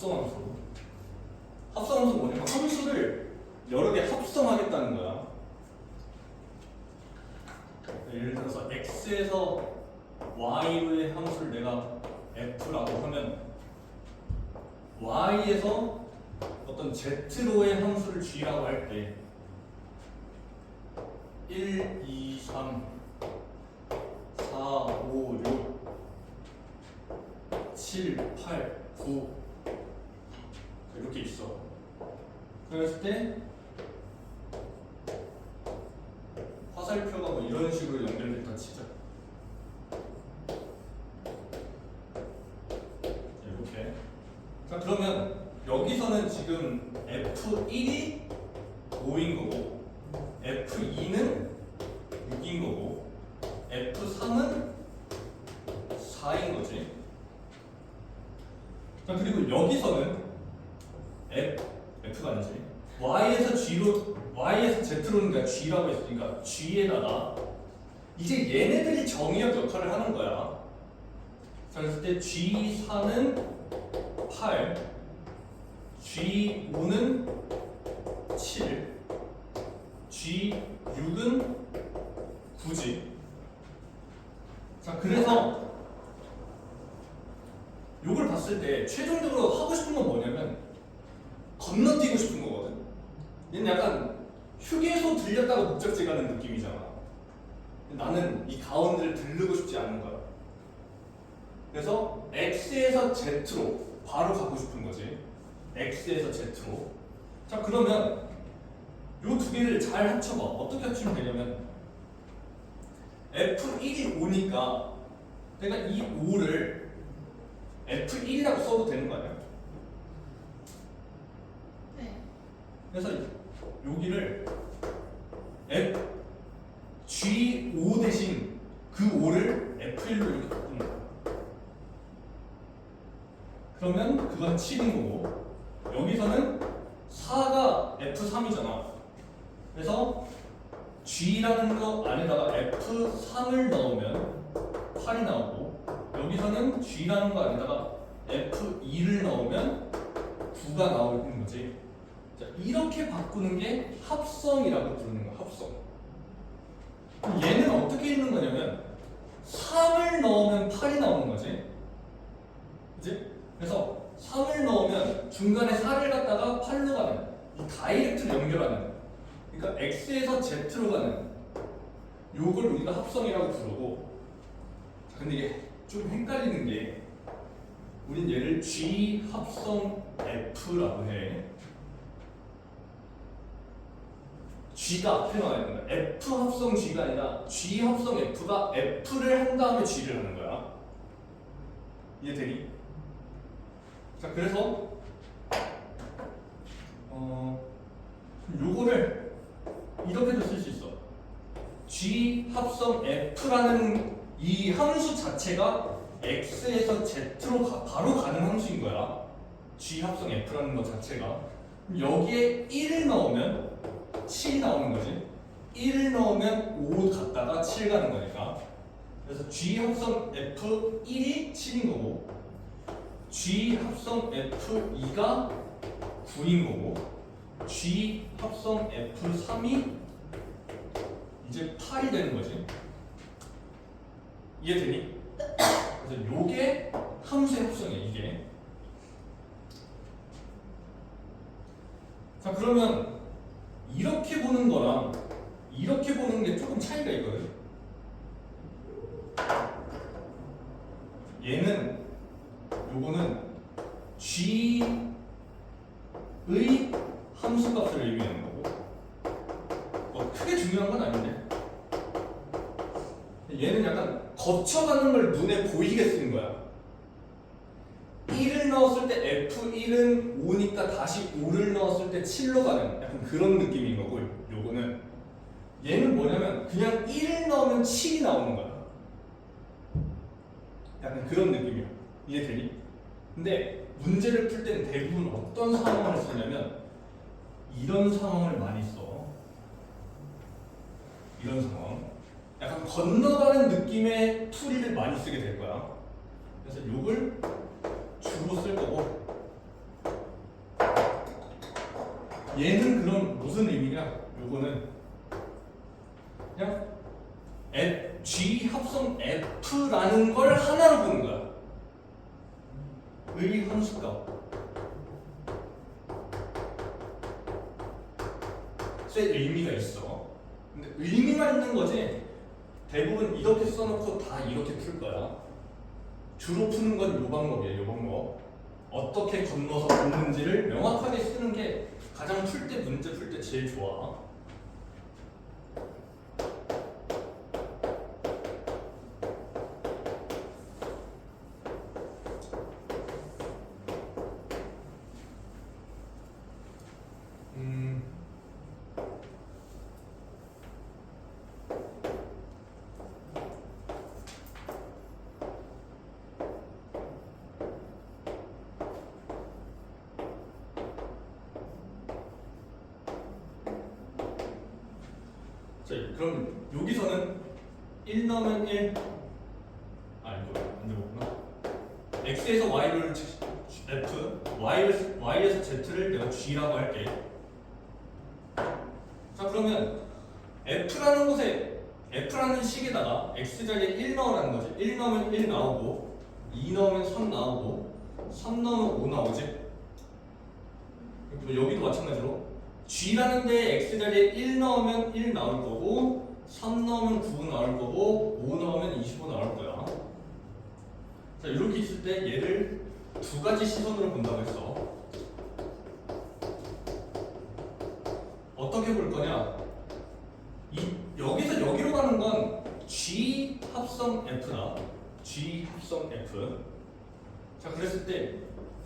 합성함수. 합성함수 뭐냐면 함수를 여러 개 합성하겠다는 거야. 예를 들어서 x에서 y의 함수를 내가 f라고 하면 y에서 어떤 z로의 함수를 g라고 할 때 1, 2, 3, 4, 5, 6, 7, 8, 9 이렇게 있어. 그랬을 때 화살표가 뭐 이런 식으로 연결됐다 치자. 이렇게. 자, 그러면 여기서는 지금 F1이 5인 거고 F2는 6인 거고 F3은 4인 거지. 자, 그리고 여기서는 F가 아니지. Y에서 G로, Y에서 Z로는 내가 G라고 했으니까 G에다가 이제 얘네들이 정의역 역할을 하는 거야. 자, 그랬을 때 G4는 8, G5는 7, G6은 9지. 자, 그래서 요걸 봤을 때 최종적으로 하고 싶은 건 뭐냐면 건너뛰고 싶은 거거든. 얘는 약간 휴게소 들렸다가 목적지 가는 느낌이잖아. 나는 이 가운데를 들르고 싶지 않은 거야. 그래서 X에서 Z로 바로 가고 싶은 거지. X에서 Z로. 자, 그러면 요 두 개를 잘 합쳐봐. 어떻게 합치면 되냐면 F1이 5니까 내가 이 5를 F1이라고 써도 되는 거 아니야? 네. 그래서 여기를 G5 대신 그 5를 F1로 이렇게 바꾸는 거야. 그러면 그건 7인 거고 여기서는 4가 F3이잖아. 그래서 G라는 거 안에다가 F3을 넣으면 8이 나오고 여기서는 G라는 거 안에다가 F2를 넣으면 9가 나오는 거지. 자, 이렇게 바꾸는 게 합성이라고 부르는 거야. 합성. 그럼 얘는 어떻게 읽는 거냐면 3을 넣으면 8이 나오는 거지. 그치? 그래서 3을 넣으면 중간에 4를 갖다가 8로 가는 이 다이렉트로 연결하는, 그러니까 X에서 Z로 가는 요걸 우리가 합성이라고 부르고. 자, 근데 이게 좀 헷갈리는 게 우린 얘를 G 합성 F라고 해. G가 앞에 나와야 된다. F 합성 G가 아니라 G 합성 F가 F를 한 다음에 G를 하는 거야. 이해되니? 자, 그래서 요거를 이렇게도 쓸 수 있어. G 합성 F라는 이 함수 자체가 X에서 Z로 바로 가는 함수인 거야. G 합성 F라는 것 자체가. 여기에 1을 넣으면 7이 나오는 거지. 1을 넣으면 5 갔다가 7 가는 거니까. 그래서 G 합성 F1이 7인 거고 G 합성 F2가 9인 거고 G 합성 F3이 이제 8이 되는 거지. 이해되니? 그래서 요게 함수의 합성이야, 이게. 자, 그러면 이렇게 보는 거랑 이렇게 보는 게 조금 차이가 있거든. 얘는 요거는 G의 함수값을 의미하는 거고 크게 중요한 건 아닌데 얘는 약간 거쳐가는 걸 눈에 보이게 쓰는 거야. 1을 넣었을 때 F1은 5니까 다시 5를 넣었을 때 7로 가는 약간 그런 느낌인 거고 요거는 얘는 뭐냐면 그냥 1을 넣으면 7이 나오는 거야. 약간 그런 느낌이야. 이해되니? 근데 문제를 풀 때는 대부분 어떤 상황을 쓰냐면 이런 상황을 많이 써. 이런 상황. 약간 건너가는 느낌의 풀이를 많이 쓰게 될 거야. 그래서 요걸 주로 쓸 거고 얘는 그럼 무슨 의미냐? 요거는 그냥 G 합성 F라는 걸 하나로 보는 거야. 의함수값. 의 의미가 있어. 근데 의미만 있는 거지. 대부분 이렇게 써놓고 다 이렇게 풀 거야. 주로 푸는 건 요 방법이에요. 요 방법. 어떻게 건너서 붙는지를 명확하게 쓰는 게 가장 문제 풀 때 제일 좋아. 자, 그럼 여기서는 1 넣으면 1 이거 안 되겠구나. x에서 y를 f, y에서 z를 내가 g라고 할게. 자, 그러면 f라는 곳에 f라는 식에다가 x 자리에 1 넣으라는 거지. 1 넣으면 1 나오고 2 넣으면 3 나오고 3 넣으면 5 나오지. 여기도 마찬가지로 G라는 데에 X 자리에 1 넣으면 1 나올 거고 3 넣으면 9 나올 거고 5 넣으면 25 나올 거야. 자, 이렇게 있을 때 얘를 두 가지 시선으로 본다고 했어. 어떻게 볼 거냐? 여기서 여기로 가는 건 G 합성 F다. G 합성 F. 자, 그랬을 때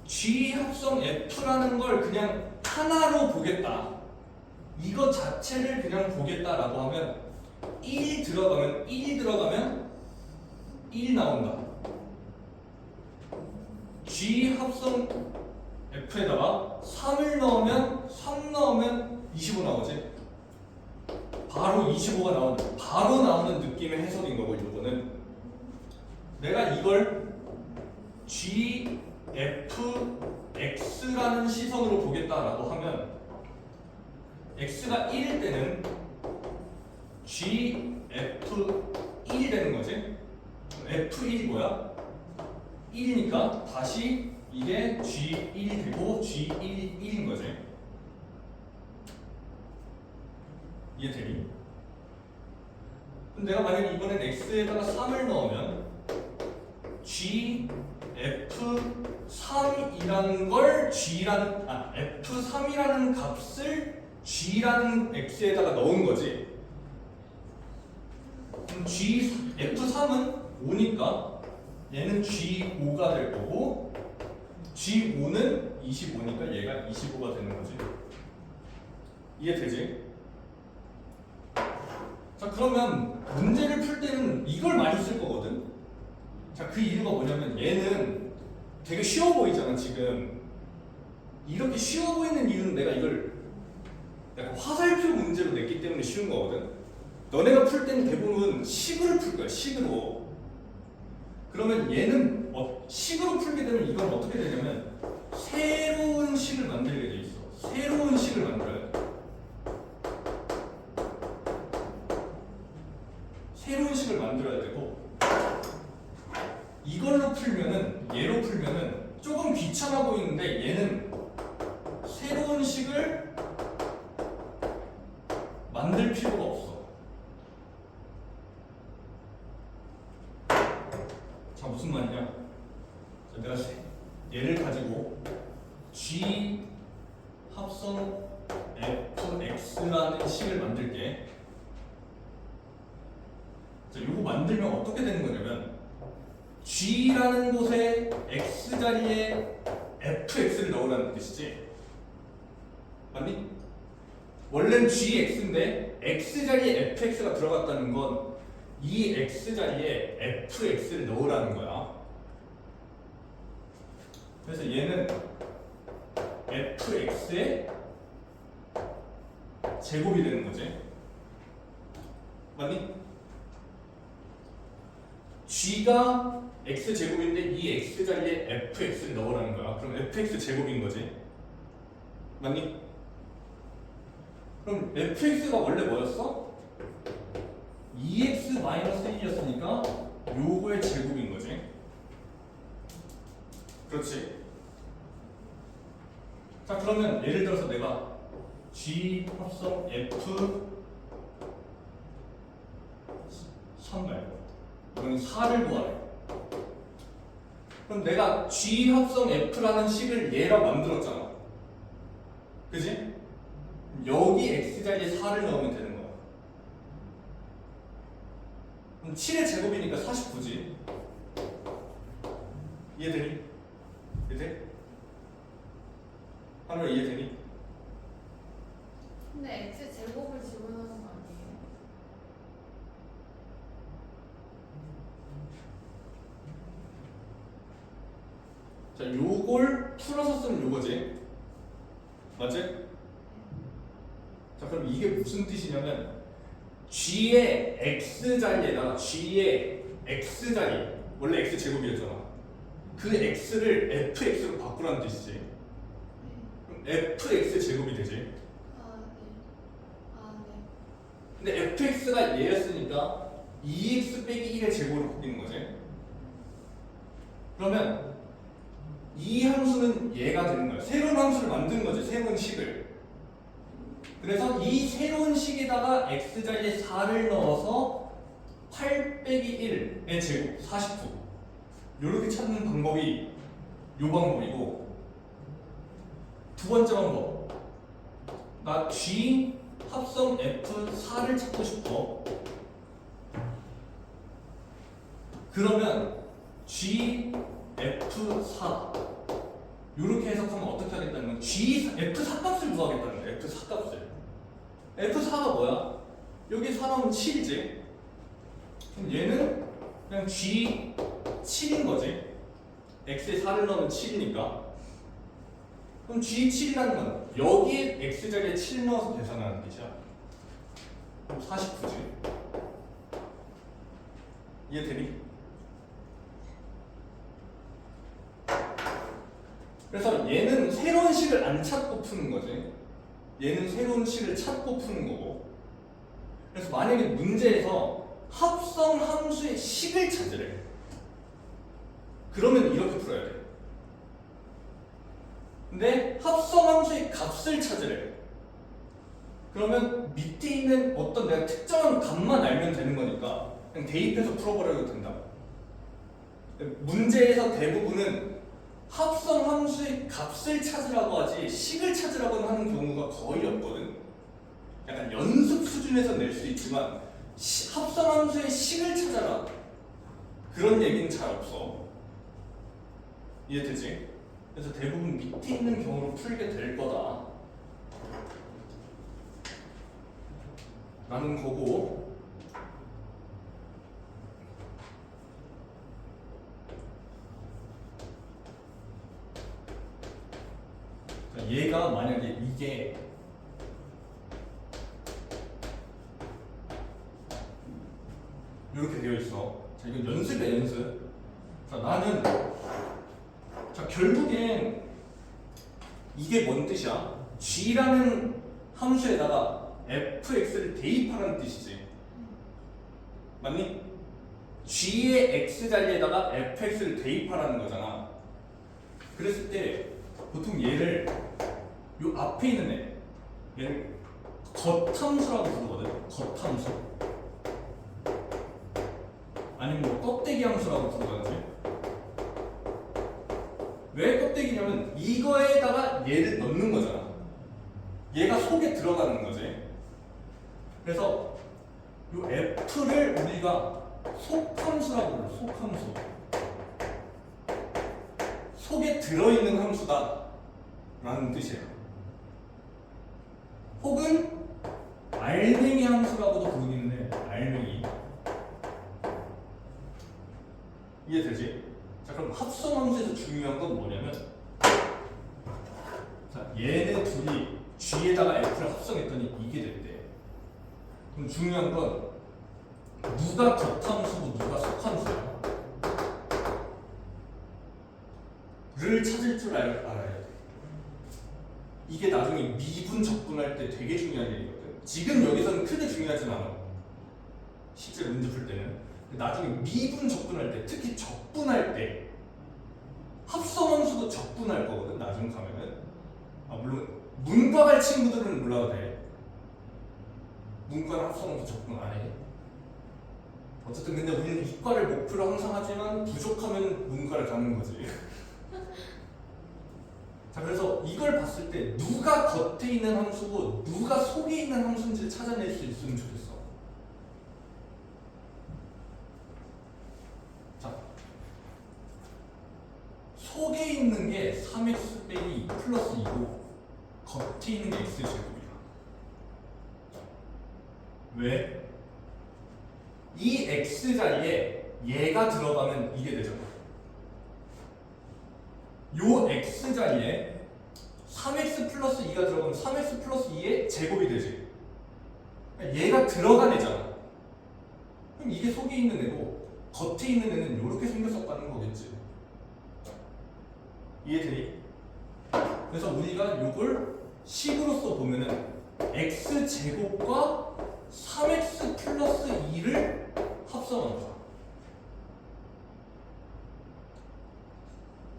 G 합성 F라는 걸 그냥 하나로 보겠다. 이거 자체를 그냥 보겠다라고 하면 1 들어가면 1 나온다. G 합성 F에다가 3을 넣으면 3 넣으면 25 나오지. 바로 25가 바로 나오는 느낌의 해석인 거고, 이거는 내가 이걸 G F X라는 시선으로 보겠다라고 하면 X가 1일 때는 G F 1이 되는 거지. F1이 뭐야? 1이니까 다시 이게 G1이 되고 G1이 1인 거지. 이해되니? 그럼 내가 만약에 이번엔 X에다가 3을 넣으면 G F3이라는 걸 F3이라는 값을 G라는 X에다가 넣은 거지. 그럼 F3은 5니까 얘는 G5가 될 거고 G5는 25니까 얘가 25가 되는 거지. 이해되지? 자, 그러면 문제를 풀 때는 이걸 많이 쓸 거거든. 자, 그 이유가 뭐냐면 얘는 되게 쉬워 보이잖아. 지금 이렇게 쉬워 보이는 이유는 내가 이걸 약간 화살표 문제로 냈기 때문에 쉬운 거거든. 너네가 풀 때는 대부분 식으로 풀 거야. 식으로. 그러면 얘는 식으로 풀게 되면 이건 어떻게 되냐면 새로운 식을 만들게 돼 있어. 새로운 식을 만들어야 돼. 새로운 식을 만들어야 되고, 이걸로 풀면은, 얘로 풀면은 조금 귀찮아 보이는데 얘는 새로운 식을 만들 필요가 없어. 자, 무슨 말이냐? 자, 내가 얘를 가지고 G 합성 fx라는 식을 만들게. 자, 요거 만들면 어떻게 되는 거냐면 G라는 곳에 X 자리에 fx를 넣으라는 뜻이지. 맞니? 원래는 gx인데 x 자리에 fx가 들어갔다는 건 이 x 자리에 fx를 넣으라는 거야. 그래서 얘는 fx의 제곱이 되는 거지. 맞니? g가 x 제곱인데 이 x 자리에 fx를 넣으라는 거야. 그럼 fx 제곱인 거지. 맞니? 그럼 fx가 원래 뭐였어? 2x-1이었으니까 요거의 제곱인 거지. 그렇지. 자, 그러면 예를 들어서 내가 g 합성 f 3말 이건 4를 구하래. 그럼 내가 g 합성 f라는 식을 얘랑 만들었잖아. 그지? 여기 x 자리에 4를 넣으면 되는 거야. 그럼 7의 제곱이니까 49지. 이해되니? 이해돼? 하늘 이해되니? 근데 x 제곱을 집어넣는 거 아니에요? 자, 요걸 풀어서 쓰면 요거지. 맞지? 자, 그럼 이게 무슨 뜻이냐면 g의 x 자리에다가 g의 x 자리 원래 x 제곱이었잖아. 그 x를 fx로 바꾸라는 뜻이지. 그럼 fx 제곱이 되지. 아, 네. 아, 네. 근데 fx가 얘였으니까 2x 빼기 1의 제곱으로 바뀌는 거지. 그러면 이 함수는 얘가 되는 거야. 새로운 함수를 만든 거지. 새로운 식을. 그래서 이 새로운 식에다가 x 자리에 4를 넣어서 8 빼기 1의 제곱 49. 요렇게 찾는 방법이 요 방법이고, 두 번째 방법. 나 g 합성 f4를 찾고 싶어. 그러면 g f4 요렇게 해석하면 어떻게 하겠다는 건 g f4 값을 구하겠다는 거야. f4 값을. f4가 뭐야? 여기 4 나오면 7이지. 그럼 얘는 그냥 g7인 거지. x에 4를 넣으면 7이니까. 그럼 g7이라는 건 여기에 x 자리에 7 넣어서 계산하는 뜻이야. 그럼 49지. 이해되니? 그래서 얘는 새로운 식을 안 찾고 푸는 거지. 얘는 새로운 식을 찾고 푸는 거고. 그래서 만약에 문제에서 합성 함수의 식을 찾으래. 그러면 이렇게 풀어야 돼. 근데 합성 함수의 값을 찾으래. 그러면 밑에 있는 어떤 내가 특정한 값만 알면 되는 거니까 그냥 대입해서 풀어버려도 된다. 문제에서 대부분은 합성 함수의 값을 찾으라고 하지 식을 찾으라고 하는 경우가 거의 없거든. 약간 연습 수준에서 낼 수 있지만 합성 함수의 식을 찾아라 그런 얘기는 잘 없어. 이해되지? 그래서 대부분 밑에 있는 경우로 풀게 될 거다 라는 거고, 얘가 만약에 이게 이렇게 되어 있어. 자, 이건 연습이야, 연습. 자, 나는 결국엔 이게 뭔 뜻이야? g라는 함수에다가 fx를 대입하라는 뜻이지. 맞니? g의 x 자리에다가 fx를 대입하라는 거잖아. 그랬을 때 보통 얘를 요 앞에 있는 얘를 겉함수라고 부르거든. 겉함수. 아니면 뭐 껍데기 함수라고 부르든지. 왜 껍데기냐면 이거에다가 얘를 넣는 거잖아. 얘가 속에 들어가는 거지. 그래서 요 f를 우리가 속함수라고 불러. 속함수. 속에 들어있는 함수다 라는 뜻이에요. 혹은 알맹이 함수라고도 부르기는 해. 알맹이. 이해되지? 자, 그럼 합성 함수에서 중요한 건 뭐냐면, 자, 얘네 둘이 g에다가 f를 합성했더니 이게 됐대. 그럼 중요한 건 누가 겉함수고 누가 속함수야 를 찾을 줄 알아야 돼. 이게 나중에 미분 적분할 때 되게 중요한 얘기거든. 지금 여기서는 크게 중요하진 않아. 실제로 문제 풀 때는. 나중에 미분 적분할 때, 특히 적분할 때 합성함수도 적분할 거거든. 나중 가면은. 물론 문과 갈 친구들은 몰라도 돼. 문과는 합성함수 적분 안 해. 어쨌든 근데 우리는 이과를 목표로 항상 하지만 부족하면 문과를 가는 거지. 자, 그래서 이걸 봤을 때 누가 겉에 있는 함수고 누가 속에 있는 함수인지를 찾아낼 수 있으면 좋겠어. 자, 속에 있는 게 3x 빼기 2 플러스 2고 겉에 있는 게 x제곱이야. 왜? 이 x자리에 얘가 들어가면 이게 되잖아. 요 x자리에 3x 플러스 2가 들어가면 3x 플러스 2의 제곱이 되지. 얘가 들어간 애잖아. 그럼 이게 속에 있는 애고 겉에 있는 애는 이렇게 생겼었다는 거겠지. 이해되니? 그래서 우리가 요걸 식으로서 보면은 x제곱과 3x 플러스 2를 합성한 거야.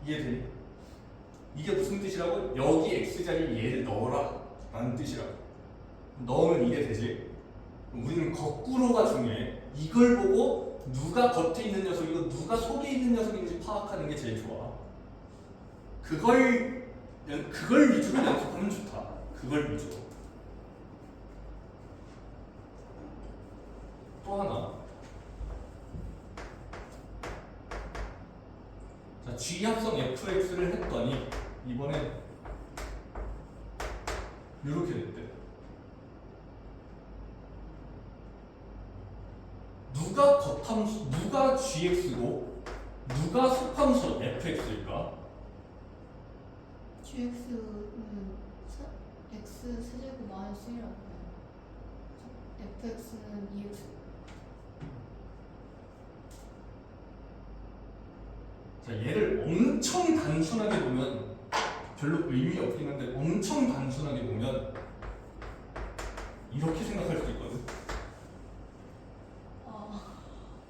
이해되니? 이게 무슨 뜻이라고? 여기 x자리에 얘를 넣어라 라는 뜻이라고. 넣으면 이게 되지. 우리는 거꾸로가 중요해. 이걸 보고 누가 겉에 있는 녀석이고 누가 속에 있는 녀석인지 파악하는 게 제일 좋아. 그걸 위주로 연습하면 좋다. 그걸 위주로. 또 하나. 자, G 합성 fx를 했더니 이번엔 이렇게 됐대. 누가 겉함수, 누가 gx고 누가 속함수 fx일까? GX는 X 세제곱 마이너스 1이라고 해요. FX는 2X. 자, 얘를 엄청 단순하게 보면 별로 의미 없긴 한데 엄청 단순하게 보면 이렇게 생각할 수 있거든.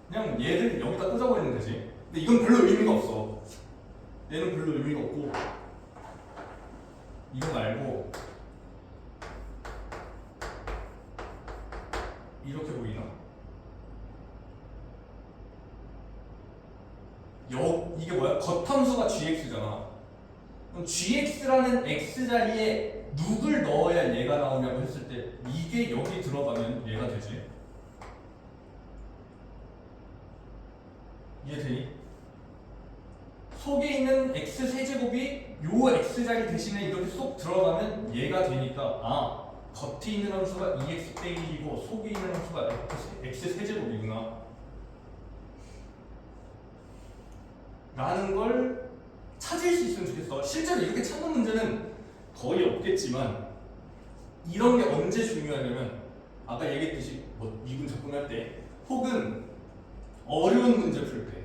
그냥 얘를 여기다 꽂아버리면 되지. 근데 이건 별로 의미가 없어. 얘는 별로 의미가 없고 이거 말고 이렇게 보이나? 이게 뭐야? 겉함수가 gx잖아. 그럼 gx라는 x자리에 누굴 넣어야 얘가 나오냐고 했을 때 이게 여기 들어가면 얘가 되지. 이해되니? 속에 있는 x-세제곱이 요 x자리 대신에 이렇게 쏙 들어가면 얘가 되니까 겉에 있는 함수가 2x 빼기 1이고 속에 있는 함수가 x-세제곱이구나 라는 걸 찾을 수 있으면 좋겠어. 실제로 이렇게 찾는 문제는 거의 없겠지만 이런 게 언제 중요하냐면 아까 얘기했듯이 뭐 미분 적분할 때 혹은 어려운 문제 풀 때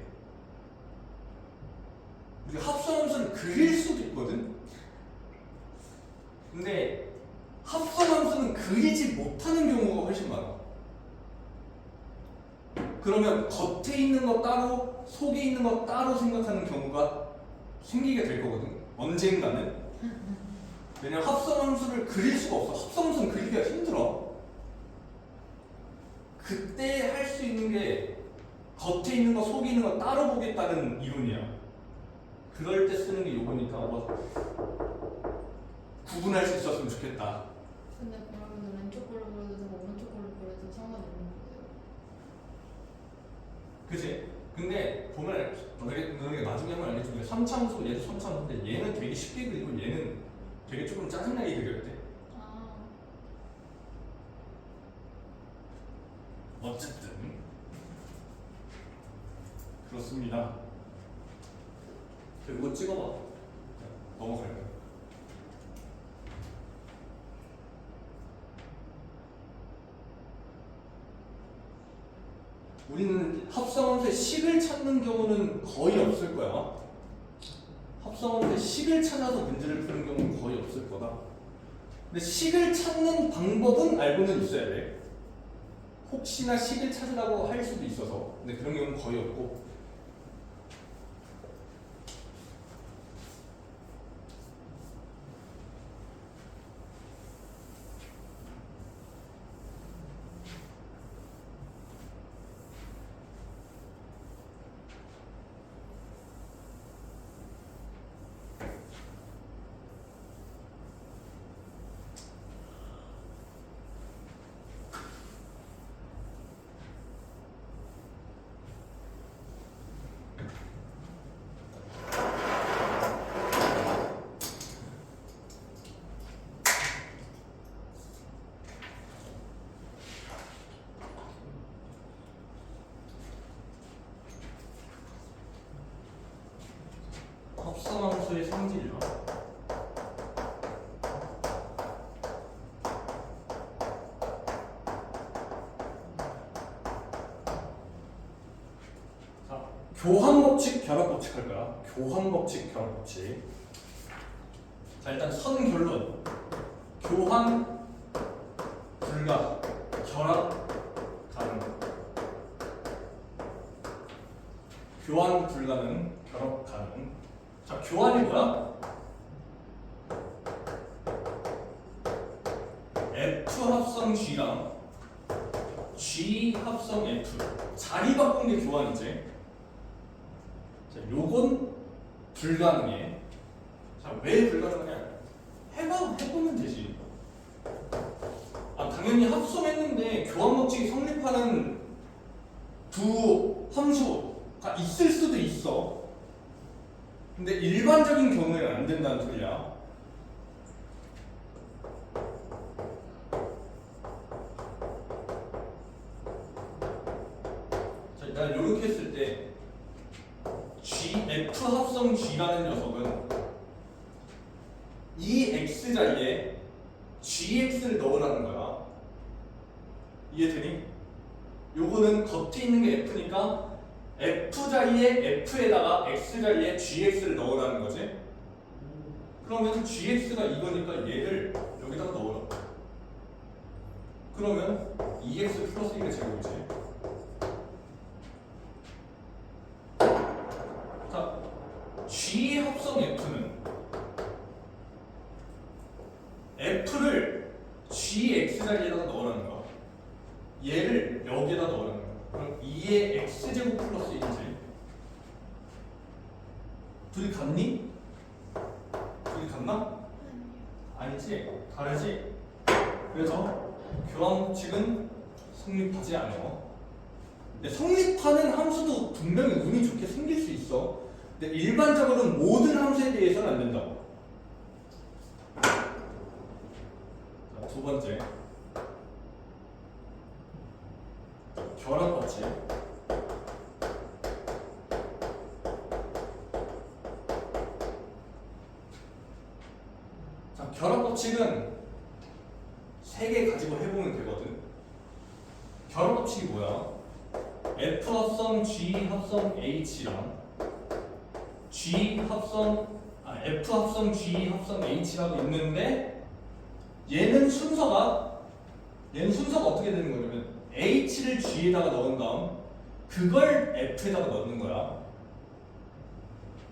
우리가 합성함수를 그릴 수도 있거든. 근데 합성함수는 그리지 못하는 경우가 훨씬 많아. 그러면 겉에 있는 거 따로 속에 있는 거 따로 생각하는 경우가 생기게 될 거거든. 언젠가는. 왜냐면 합성함수를 그릴 수가 없어. 합성함수는 그리기가 힘들어. 그때 할 수 있는 게 겉에 있는 거 속에 있는 거 따로 보겠다는 이론이야. 그럴 때 쓰는 게 요거니까 구분할 수 있었으면 좋겠다. 근데 그러면 왼쪽 걸로 그려도 되고 오른쪽 걸로 그려도 상관없는 거예요? 그치? 근데 보면 너네가 나중에 하면 알겠지만 3차함수 얘도 3차함수인데 얘는 되게 쉽게 그리고 얘는 되게 조금 짜증나게 그려야 돼. 어쨌든 그렇습니다. 이거 찍어봐. 넘어갈까요? 우리는 합성함수의 식을 찾는 경우는 거의 없을 거야. 합성함수의 식을 찾아서 문제를 푸는 경우는 거의 없을 거다. 근데 식을 찾는 방법은 알고는 있어야 돼. 혹시나 식을 찾으라고 할 수도 있어서. 근데 그런 경우는 거의 없고. 합성함수의 성질이요. 자, 교환 법칙, 결합 법칙 할 거야. 교환 법칙, 결합 법칙. 자, 일단 선 결론. 교환 불가, 결합 가능. 교환 불가능, 결합 가능. 자, 교환이 뭐야? F 합성 G랑 G 합성 F 자리 바꾼 게 교환이지. 자, 요건 불가능해. 자, 왜 불가능하냐? 해보면 되지. 아, 당연히 합성했는데 교환 법칙이 성립하는 두 함수가 있을 수도 있어. 근데 일반적인 경우에는 안 된다는 소리야. 자, 일단 이렇게 했을 때 F 합성 G라는 녀석은 이 X 자리에 GX를 넣으라는 거야. 이해되니? 요거는 겉에 있는 게 F니까 F 자리에 F에다가 X 자리에 GX를 넣으라는 거지. 그러면 GX가 이거니까 얘를 여기다가 넣어라. 그러면 2X 플러스 1의 제곱이지. 자, G 합성 F는 F를 GX 자리에다가 넣으라는 거야. 얘를 여기에다 넣으라는 거야. 그럼 2의 X제곱 플러스 1이지. 둘이 같니? 둘이 같나? 아니지? 다르지? 그래서 교환 법칙은 성립하지 않아. 근데 성립하는 함수도 분명히 운이 좋게 생길 수 있어. 근데 일반적으로는 모든 함수에 대해서는 안 된다고. 자, 두 번째. 결합 법칙. 자, 결합 법칙은 3개 가지고 해보면 되거든. 결합 법칙이 뭐야? F 합성 G 합성 H랑 F 합성 G 합성 H라고 있는데 얘는 순서가 어떻게 되는 거냐면 H를 G에다가 넣은 다음 그걸 F에다가 넣는 거야.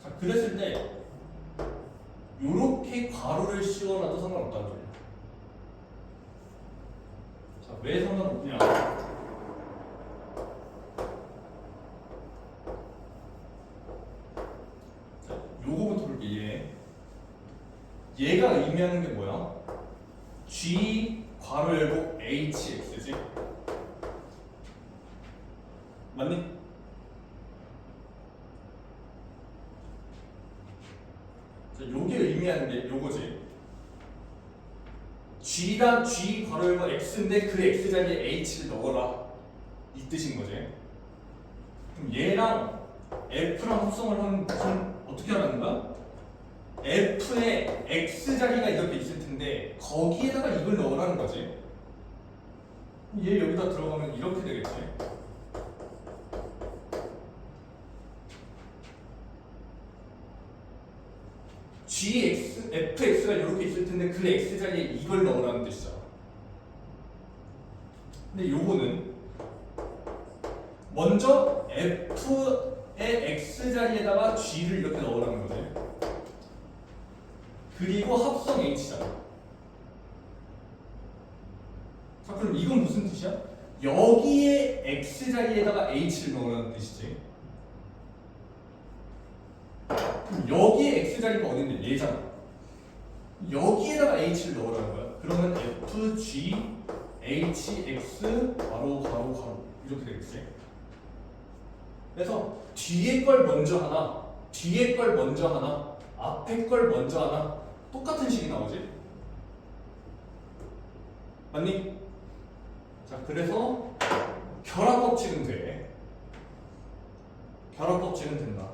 자, 그랬을 때 요렇게 괄호를 씌워놔도 상관없다는 소리야. 자, 왜 상관없냐? 자, 요거부터 볼게. 얘가 의미하는 게 뭐야? G 괄호 열고 HX지? 맞니? 자, 요게 의미하는 게 요거지. G랑 G 괄호 열고 X인데 그 X 자리에 H를 넣어라 이 뜻인 거지. 그럼 얘랑 F랑 합성을 하면 어떻게 하라는 거야? F에 X 자리가 이렇게 있을 텐데 거기에다가 이걸 넣으라는 거지. 얘 여기다 들어가면 이렇게 되겠지. fx가 이렇게 있을 텐데 그 x 자리에 이걸 넣으라는 뜻이잖아. 근데 요거는 먼저 f의 x 자리에다가 g를 이렇게 넣으라는 거지. 그리고 합성 h잖아. 자, 그럼 이건 무슨 뜻이야? 여기에 x 자리에다가 h를 넣으라는 뜻이지. 그럼 여기에 x 자리가 어딘데? 얘잖아. 여기에다가 h를 넣으라는 거야. 그러면 f, g, h, x 가로 이렇게 되겠지. 그래서 뒤에 걸 먼저 하나, 뒤에 걸 먼저 하나, 앞에 걸 먼저 하나 똑같은 식이 나오지. 맞니? 자, 그래서 결합법칙은 돼. 결합법칙은 된다.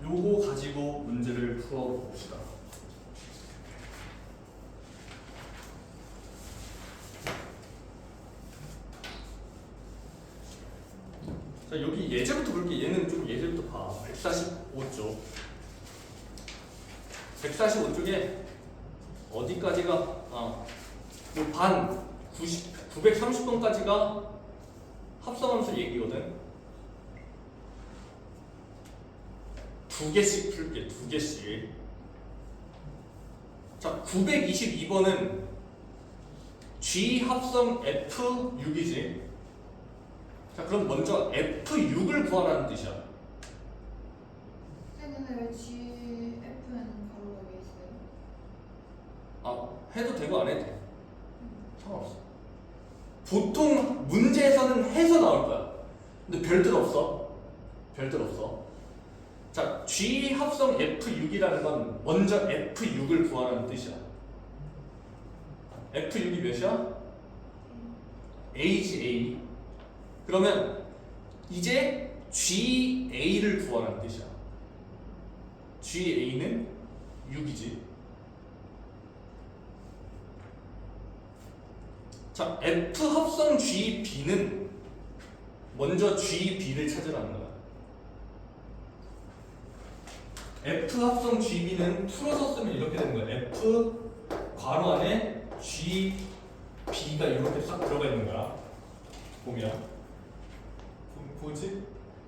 요거 가지고 문제를 풀어봅시다. 자, 여기 예제부터 볼게. 얘는 좀 예제부터 봐. 145쪽. 145쪽에 어디까지가 반 930번까지가 합성함수 얘기거든. 두 개씩 풀게. 두 개씩. 자, 922번은 G 합성 F6이지. 자, 그럼 먼저 F6을 구하라는 뜻이야. 근데 왜 G, F는 가로가 왜 있어요? 아, 해도 되고 안 해도 돼. 상관없어. 보통 문제에서는 해서 나올 거야. 근데 별뜻 없어. 별뜻 없어. 자, G 합성 F6이라는 건 먼저 F6을 구하라는 뜻이야. F6이 몇이야? A지 A. 그러면 이제 GA를 구하라는 뜻이야. GA는 6이지. 자, F 합성 GB는 먼저 GB를 찾으라는 거야. F 합성 GB는 풀어서 쓰면 이렇게 되는 거야. F 괄호 안에 GB가 이렇게 싹 들어가 있는 거야. 보면 보이지?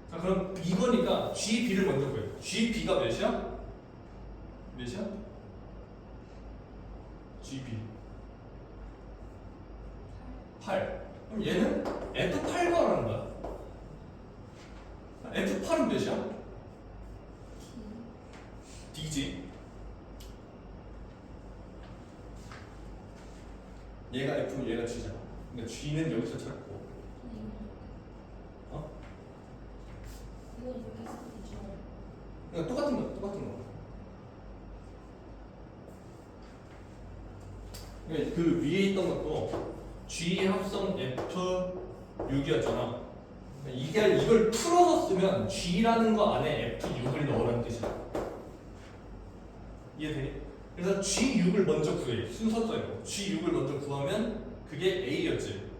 자, 그럼 이거니까 GB를 먼저 구해. GB가 몇이야? 몇이야? GB 8. 그럼 얘는 F8 구하라는 거야. F8은 몇이야? D지. 얘가 F면 얘가 G잖아. 그러니까 G는 여기서 찾고. 어? 이거 이렇게 쓰면 되죠. 그러니까 똑같은 거, 똑같은 거. 그러니까 그 위에 있던 것도 G 합성 F6이었잖아. 이걸 풀어서 쓰면 G라는 거 안에 F6을 넣으라는 뜻이야. 이해되니? 그래서 G6을 먼저 구해. 순서대로 G6을 먼저 구하면 그게 A였지.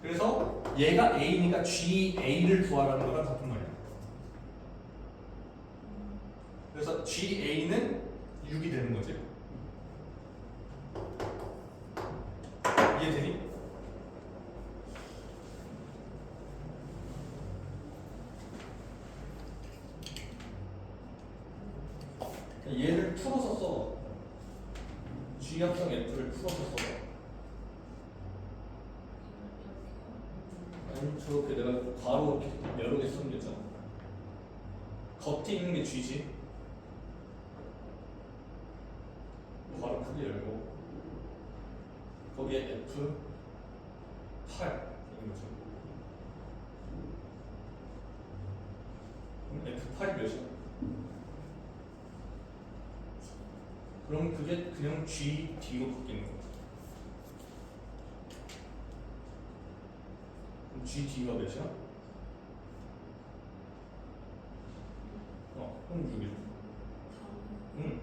그래서 얘가 A니까 GA를 구하라는 거랑 같은 말이야. 그래서 GA는 6이 되는 거지. 이해되니? 얘를 풀어서 써. G 합성 F를 풀어서 써. 아니, 저렇게 내가 괄호 이렇게 여러 개 쓰면 되잖아. 겉에 있는 게 G지. 괄호 크게 열고 거기에 F 8 이런 거죠. 그럼 F8이 몇이야? 그럼 그게 그냥 GD로 바뀌는 거야. 그럼 GD가 몇이야? 그럼 6이죠. 응.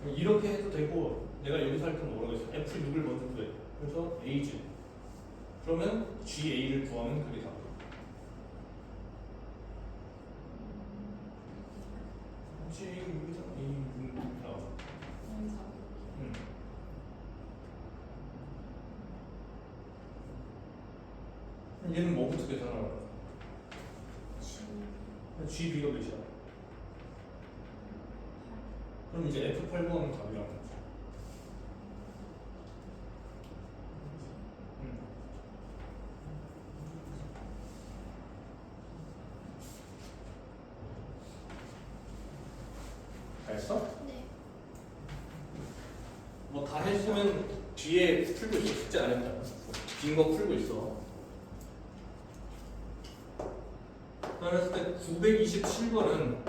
응. 이렇게 해도 되고 내가 여기서 할 건 뭐라고 했어? F6을 먼저 구해. 그래서 A지. 그러면 GA를 구하면 그게 답. GA6이잖아. A6 나와. 얘는 뭐부터 계산하라고? GB가 몇이야? 그럼 이제 F8 구하면 답이라는 거지. 다 했어? 네. 뭐 다 했으면 뒤에 풀고 있어. 숙제 안 했다. 빈 거 풀고 있어. 그랬을 때 927번은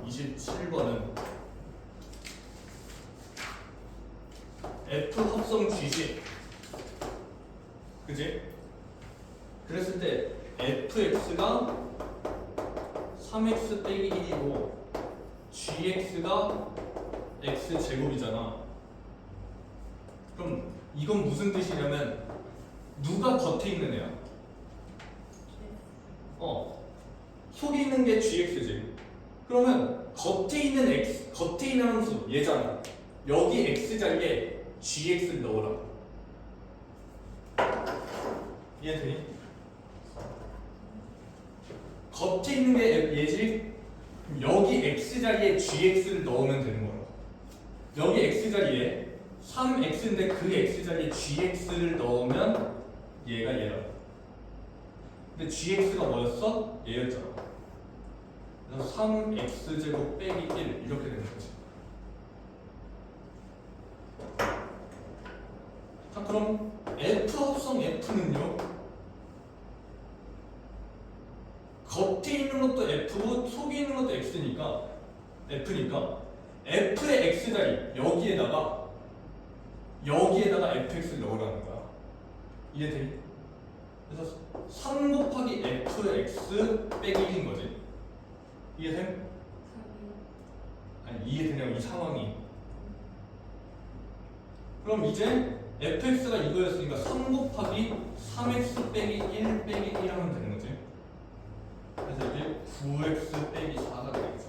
927번은 F 합성 G지. 그지? 그랬을 때 fx가 3x 빼기 1이고 gx가 x제곱이잖아. 그럼 이건 무슨 뜻이냐면 누가 겉에 있는 애야? 속에 있는 게 gx지. 그러면 겉에 있는 x, 겉에 있는 함수 얘잖아. 여기 x 자리에 gx를 넣어라. 이해되니? 겉에 있는 게 얘지. 여기 x 자리에 gx를 넣으면 되는 거야. 여기 x 자리에 3x인데 그 x 자리에 gx를 넣으면 얘가 얘라. 근데 gx가 뭐였어? 얘였잖아. 그래서 3x제곱 빼기 1 이렇게 되는 거지. 자, 그럼 F 합성 F는요? 겉에 있는 것도 F고 속에 있는 것도 X니까 F니까 F의 X자리 여기에다가 FX를 넣으라는 거야. 이해되니? 그래서 3 곱하기 FX 빼기 1인 거지. 이해됨? 아니 이해되냐고 이 상황이. 그럼 이제 fx가 이거였으니까 3 곱하기 3x 빼기 1 빼기 1 하면 되는 거지. 그래서 이게 9x 빼기 4가 되겠지.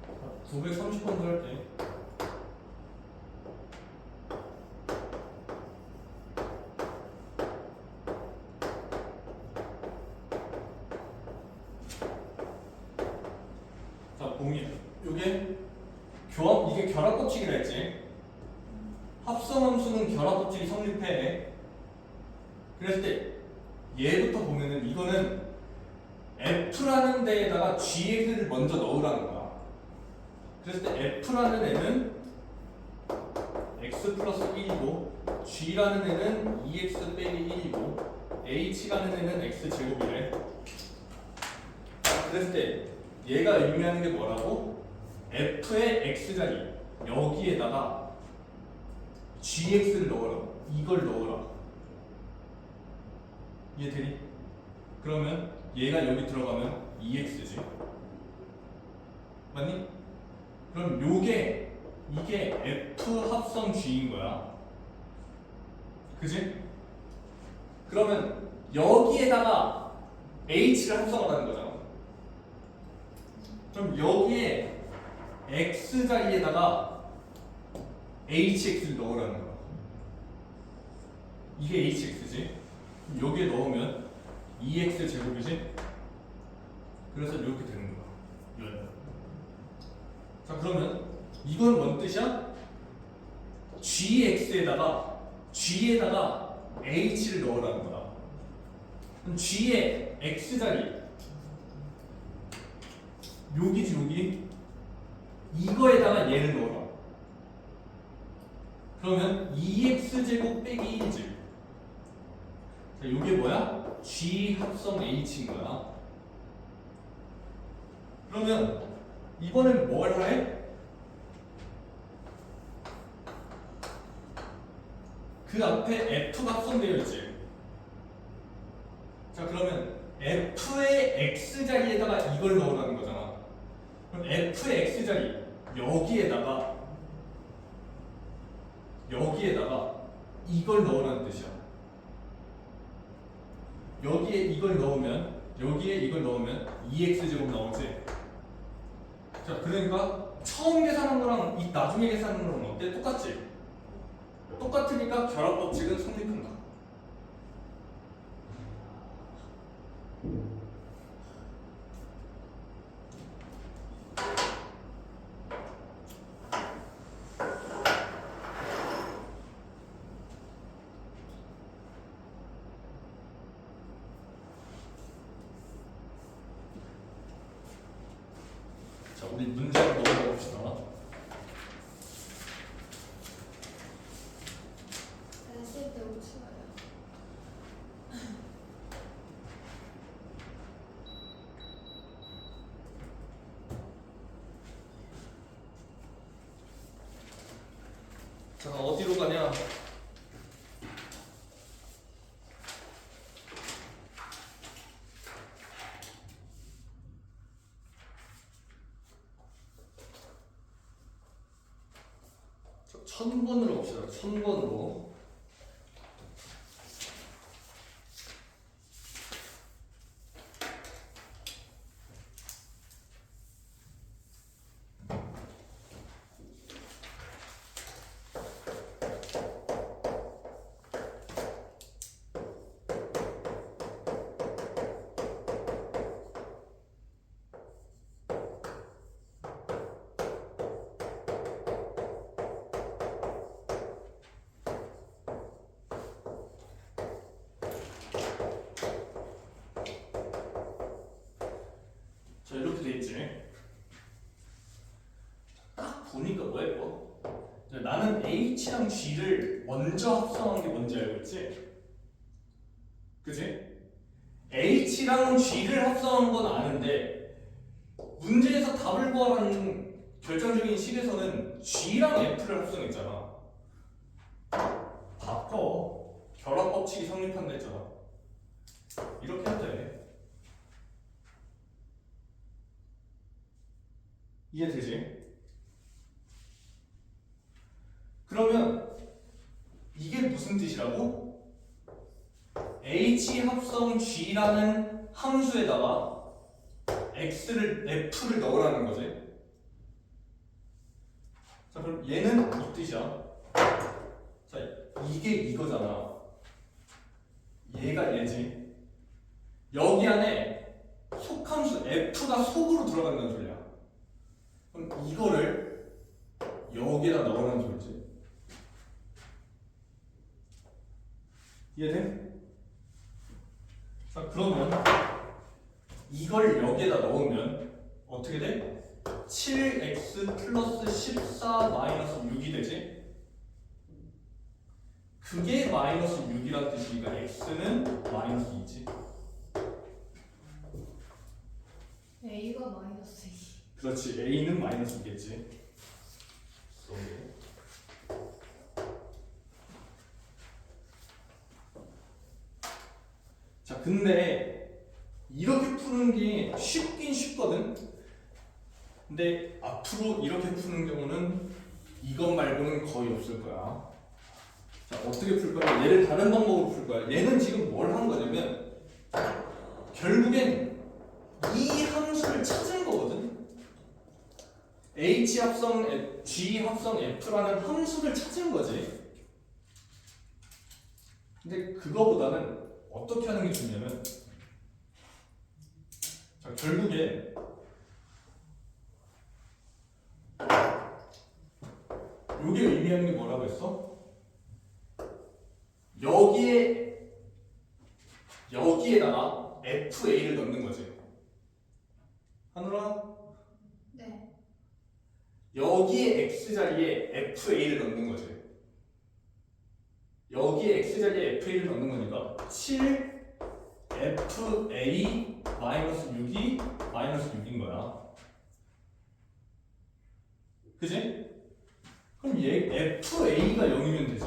자, 930번도 할게. 자, 공이 요게 이게 결합법칙이라 했지. 합성함수는 결합법칙이 성립해. 그랬을 때 얘부터 보면은 이거는 F라는 데에다가 GX를 먼저 넣으라는 거야. 그랬을 때 F라는 애는 X 플러스 1이고 G라는 애는 2X 빼기 1이고 H라는 애는 X 제곱이래. 그랬을 때 얘가 의미하는 게 뭐라고? F의 X자리 여기에다가 GX를 넣어라. 이걸 넣어라. 이해되니? 그러면 얘가 여기 들어가면 2x지. 맞니? 그럼 이게 F 합성 G인 거야. 그지? 그러면 여기에다가 H를 합성하라는 거잖아. 그럼 여기에 X 자리에다가 HX를 넣으라는 거야. 이게 HX지. 여기에 넣으면 2x 제곱이지? 그래서 이렇게 되는 거야. 자, 그러면 이건 뭔 뜻이야? gx에다가 h를 넣으라는 거야. 그럼 g의 x자리 여기지 여기. 이거에다가 얘를 넣어라. 그러면 2x제곱 빼기 1이지. 자, 이게 뭐야? G 합성 H인 거야. 그러면 이번엔 뭘 해? 그 앞에 F가 합성되어 있지. 자, 그러면 F의 X자리에다가 이걸 넣으라는 거잖아. 그럼 F의 X자리 여기에다가 이걸 넣으라는 뜻이야. 여기에 이걸 넣으면 2x제곱 나오지. 자, 그러니까 처음 계산한 거랑 이 나중에 계산한 거랑 어때? 똑같지? 똑같으니까 결합법칙은 성립한다. 자, 우리 문제로 넘어가 봅시다. 쓸데없이 추가요. 자, 어디로 가냐? 자, 1000번으로 봅시다. 1000번으로. 자, 이렇게 돼 있지. 딱 보니까 뭐 예뻐? 자, 나는 H랑 G를 먼저 합성한 게 뭔지 알고 있지? 그치? H랑 G를 합성한 건 아는데 문제에서 답을 구하라는 결정적인 식에서는 G랑 F를 합성했잖아. 바꿔. 결합법칙이 성립한다 했잖아. 이렇게 해도 돼. 이해되지? 그러면 이게 무슨 뜻이라고? H 합성 G라는 함수에다가 F를 넣으라는 거지. 자, 그럼 얘는 이 뜻이야. 자, 이게 이거잖아. 얘가 얘지. 여기 안에 속함수 F가 속으로 들어간다는 소리야. 그럼 이거를 여기에다 넣으라는 소리지. 이해돼? 자, 그러면 이걸 여기에다 넣으면 어떻게 돼? 7x 플러스 14 마이너스 6이 되지? 그게 마이너스 6이란 뜻이니까 x는 마이너스 2지. A가 마이너스 2. 그렇지. a는 마이너스 2겠지. 자, 근데 이렇게 푸는 게 쉽긴 쉽거든. 근데 앞으로 이렇게 푸는 경우는 이것 말고는 거의 없을 거야. 자, 어떻게 풀 거냐? 얘를 다른 방법으로 풀 거야. 얘는 지금 뭘 한 거냐면 결국엔 이 함수를 찾은 거거든. H 합성 G 합성 F라는 함수를 찾은 거지. 근데 그거보다는 어떻게 하는 게 중요하면, 자, 결국에 이게 의미하는 게 뭐라고 했어? 여기에다가 FA를 넣는 거지. 하늘아, 네. 여기에 x 자리에 fa를 넣는 거지. 여기에 x 자리에 fa를 넣는 거니까 7 fa 마이너스 6이 마이너스 6인 거야. 그지? 그럼 얘 fa가 0이면 되지.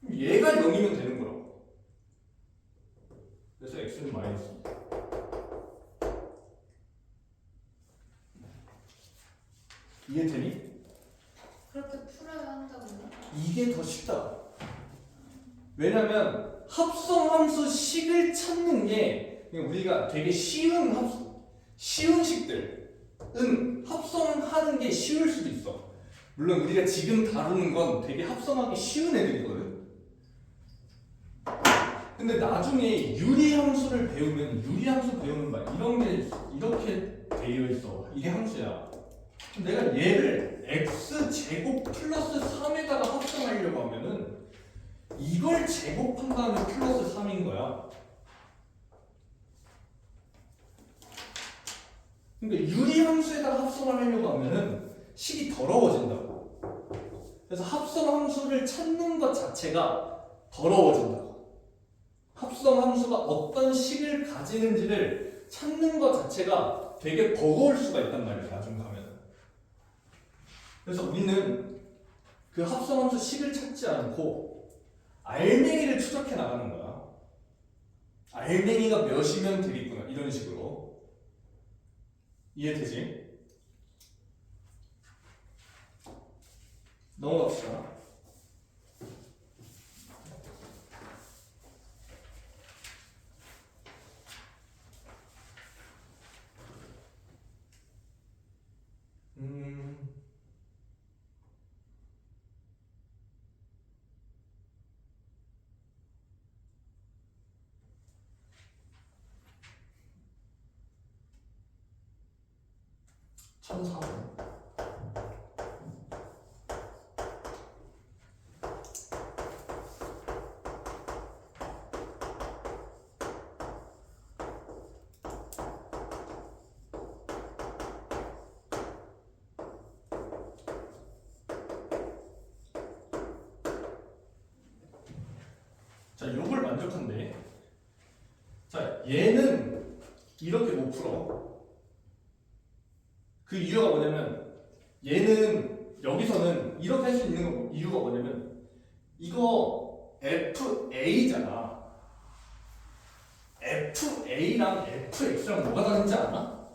그럼 얘가 0이면 되는 거라고. 그래서 x는 마이너스 2. 이해되니? 그렇게 풀어야 한다고요? 이게 더 쉽다. 왜냐면 합성함수 식을 찾는 게 우리가 되게 쉬운 쉬운 식들은 합성하는 게 쉬울 수도 있어. 물론 우리가 지금 다루는 건 되게 합성하기 쉬운 애들이거든. 근데 나중에 유리함수를 배우면 유리함수 배우는 말 이런 게 이렇게 되어 있어. 이게 함수야. 내가 얘를 x제곱 플러스 3에다가 합성하려고 하면은 이걸 제곱한 다음에 플러스 3인 거야. 그러니까 유리함수에다가 합성을 하려고 하면은 식이 더러워진다고. 그래서 합성함수를 찾는 것 자체가 더러워진다고. 합성함수가 어떤 식을 가지는지를 찾는 것 자체가 되게 버거울 수가 있단 말이야. 나중 가면. 그래서 우리는 그 합성함수 식을 찾지 않고 알맹이를 추적해 나가는 거야. 알맹이가 몇이면 되겠구나. 이런 식으로. 이해되지? 넘어갑시다. 천사원. 자, 요걸 만족한데. 자, 얘는 이렇게 못 풀어. 그 이유가 뭐냐면 얘는 여기서는 이렇게 할 수 있는 이유가 뭐냐면 이거 FA잖아. FA랑 FX랑 뭐가 다른지 알아?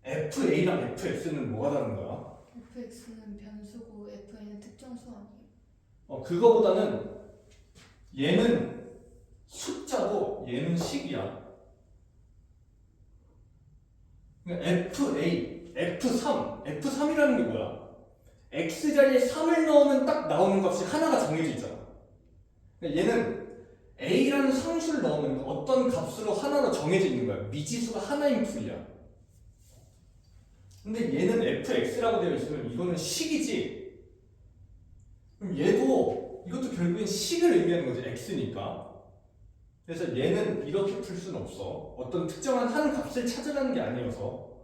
FA랑 FX는 뭐가 다른 거야? fx는 변수고 fa는 특정 수 아니에요? 그거보다는 얘는 숫자고 얘는 식이야. FA, F3이라는 게 뭐야? X자리에 3을 넣으면 딱 나오는 값이 하나가 정해져 있잖아. 얘는 A라는 상수를 넣으면 어떤 값으로 하나로 정해져 있는 거야. 미지수가 하나인 풀이야. 근데 얘는 FX라고 되어 있으면 이거는 식이지. 그럼 얘도 이것도 결국엔 식을 의미하는 거지. X니까. 그래서 얘는 이렇게 풀 수는 없어. 어떤 특정한 한 값을 찾으라는 게 아니어서.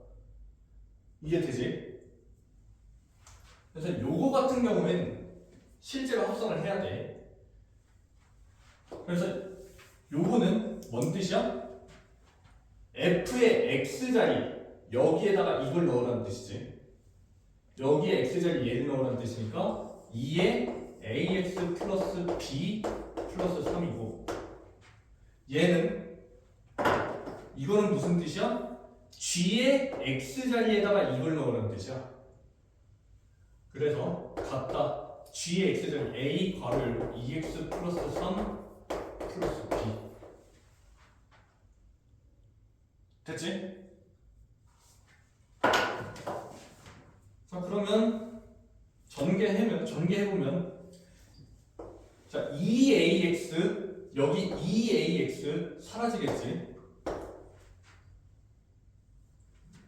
이해되지? 그래서 요거 같은 경우엔 실제로 합성을 해야 돼. 그래서 요거는 뭔 뜻이야? F의 X자리 여기에다가 이걸 넣으라는 뜻이지. 여기에 X자리 얘를 넣으라는 뜻이니까 2에 AX 플러스 B 플러스 3이고 얘는 이거는 무슨 뜻이야? G의 X자리에다가 이걸 넣으라는 뜻이야. 그래서 같다. G의 X자리 A 괄호 열고 2X 플러스 3 플러스 B. 됐지? 자, 그러면 전개해보면 자, 2AX 여기 2AX 사라지겠지?